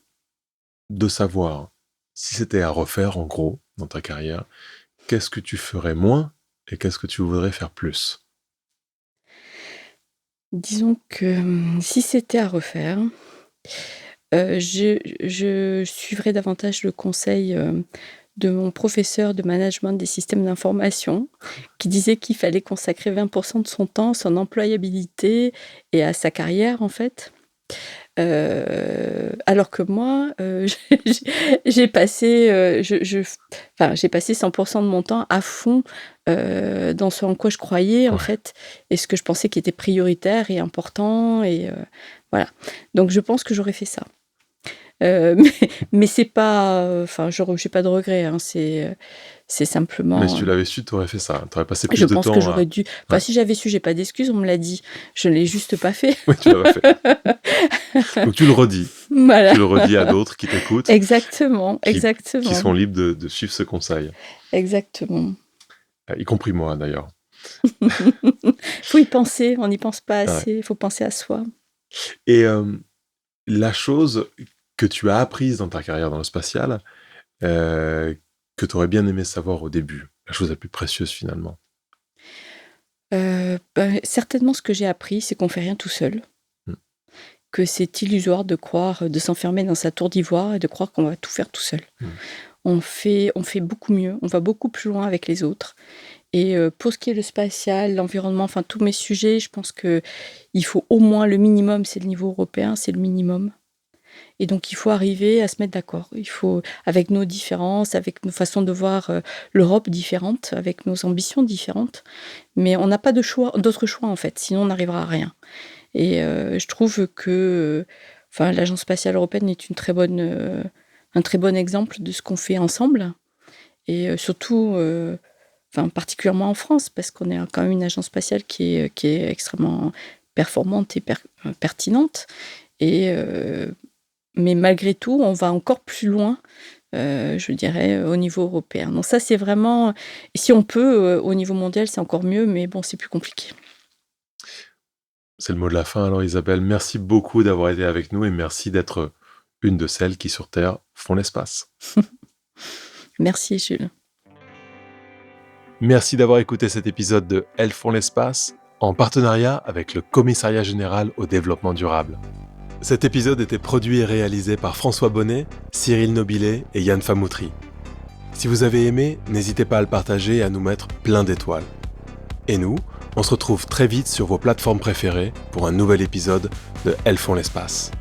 de savoir si c'était à refaire, en gros, dans ta carrière, qu'est-ce que tu ferais moins et qu'est-ce que tu voudrais faire plus? Disons que si c'était à refaire, je suivrais davantage le conseil de mon professeur de management des systèmes d'information, qui disait qu'il fallait consacrer 20% de son temps à son employabilité et à sa carrière, en fait. Alors que moi, j'ai passé, j'ai passé 100% de mon temps à fond dans ce en quoi je croyais, en Ouais. fait, et ce que je pensais qui était prioritaire et important, et voilà. Donc je pense que j'aurais fait ça. Mais c'est pas, j'ai pas de regrets, hein, c'est Mais si simplement. tu l'avais su, tu aurais fait ça. Tu aurais passé plus Je de pense que temps j'aurais à... dû. Enfin, Ouais. si j'avais su, j'ai pas d'excuse, on me l'a dit. Je ne l'ai juste pas fait. Oui, tu l'as pas fait. Donc tu le redis. Voilà. Tu le redis à d'autres qui t'écoutent, Exactement, qui exactement, sont libres de suivre ce conseil. exactement. Y compris moi, d'ailleurs. Faut y penser, on n'y pense pas Ouais. assez, il faut penser à soi. Et la chose que tu as apprise dans ta carrière dans le spatial, que tu aurais bien aimé savoir au début, la chose la plus précieuse finalement. Certainement ce que j'ai appris, c'est qu'on fait rien tout seul, Mmh. que c'est illusoire de croire, de s'enfermer dans sa tour d'ivoire et de croire qu'on va tout faire tout seul. Mmh. On fait beaucoup mieux, on va beaucoup plus loin avec les autres, et pour ce qui est le spatial, l'environnement, enfin tous mes sujets, je pense qu'il faut au moins le minimum, c'est le niveau européen, c'est le minimum. Et donc il faut arriver à se mettre d'accord. Il faut, avec nos différences, avec nos façons de voir l'Europe différentes, avec nos ambitions différentes, mais on n'a pas d'autre choix en fait, sinon on n'arrivera à rien. Et je trouve que l'Agence spatiale européenne est un très bon exemple de ce qu'on fait ensemble, et surtout, particulièrement en France, parce qu'on est quand même une agence spatiale qui est extrêmement performante et pertinente. Et mais malgré tout, on va encore plus loin, je dirais, au niveau européen. Donc ça, c'est vraiment. Si on peut, au niveau mondial, c'est encore mieux, mais bon, c'est plus compliqué. C'est le mot de la fin alors Isabelle. Merci beaucoup d'avoir été avec nous et merci d'être une de celles qui sur Terre font l'espace. Merci, Jules. Merci d'avoir écouté cet épisode de Elles font l'espace en partenariat avec le Commissariat général au développement durable. Cet épisode était produit et réalisé par François Bonnet, Cyril Nobilet et Yann Famoutri. Si vous avez aimé, n'hésitez pas à le partager et à nous mettre plein d'étoiles. Et nous, on se retrouve très vite sur vos plateformes préférées pour un nouvel épisode de Elles font l'espace.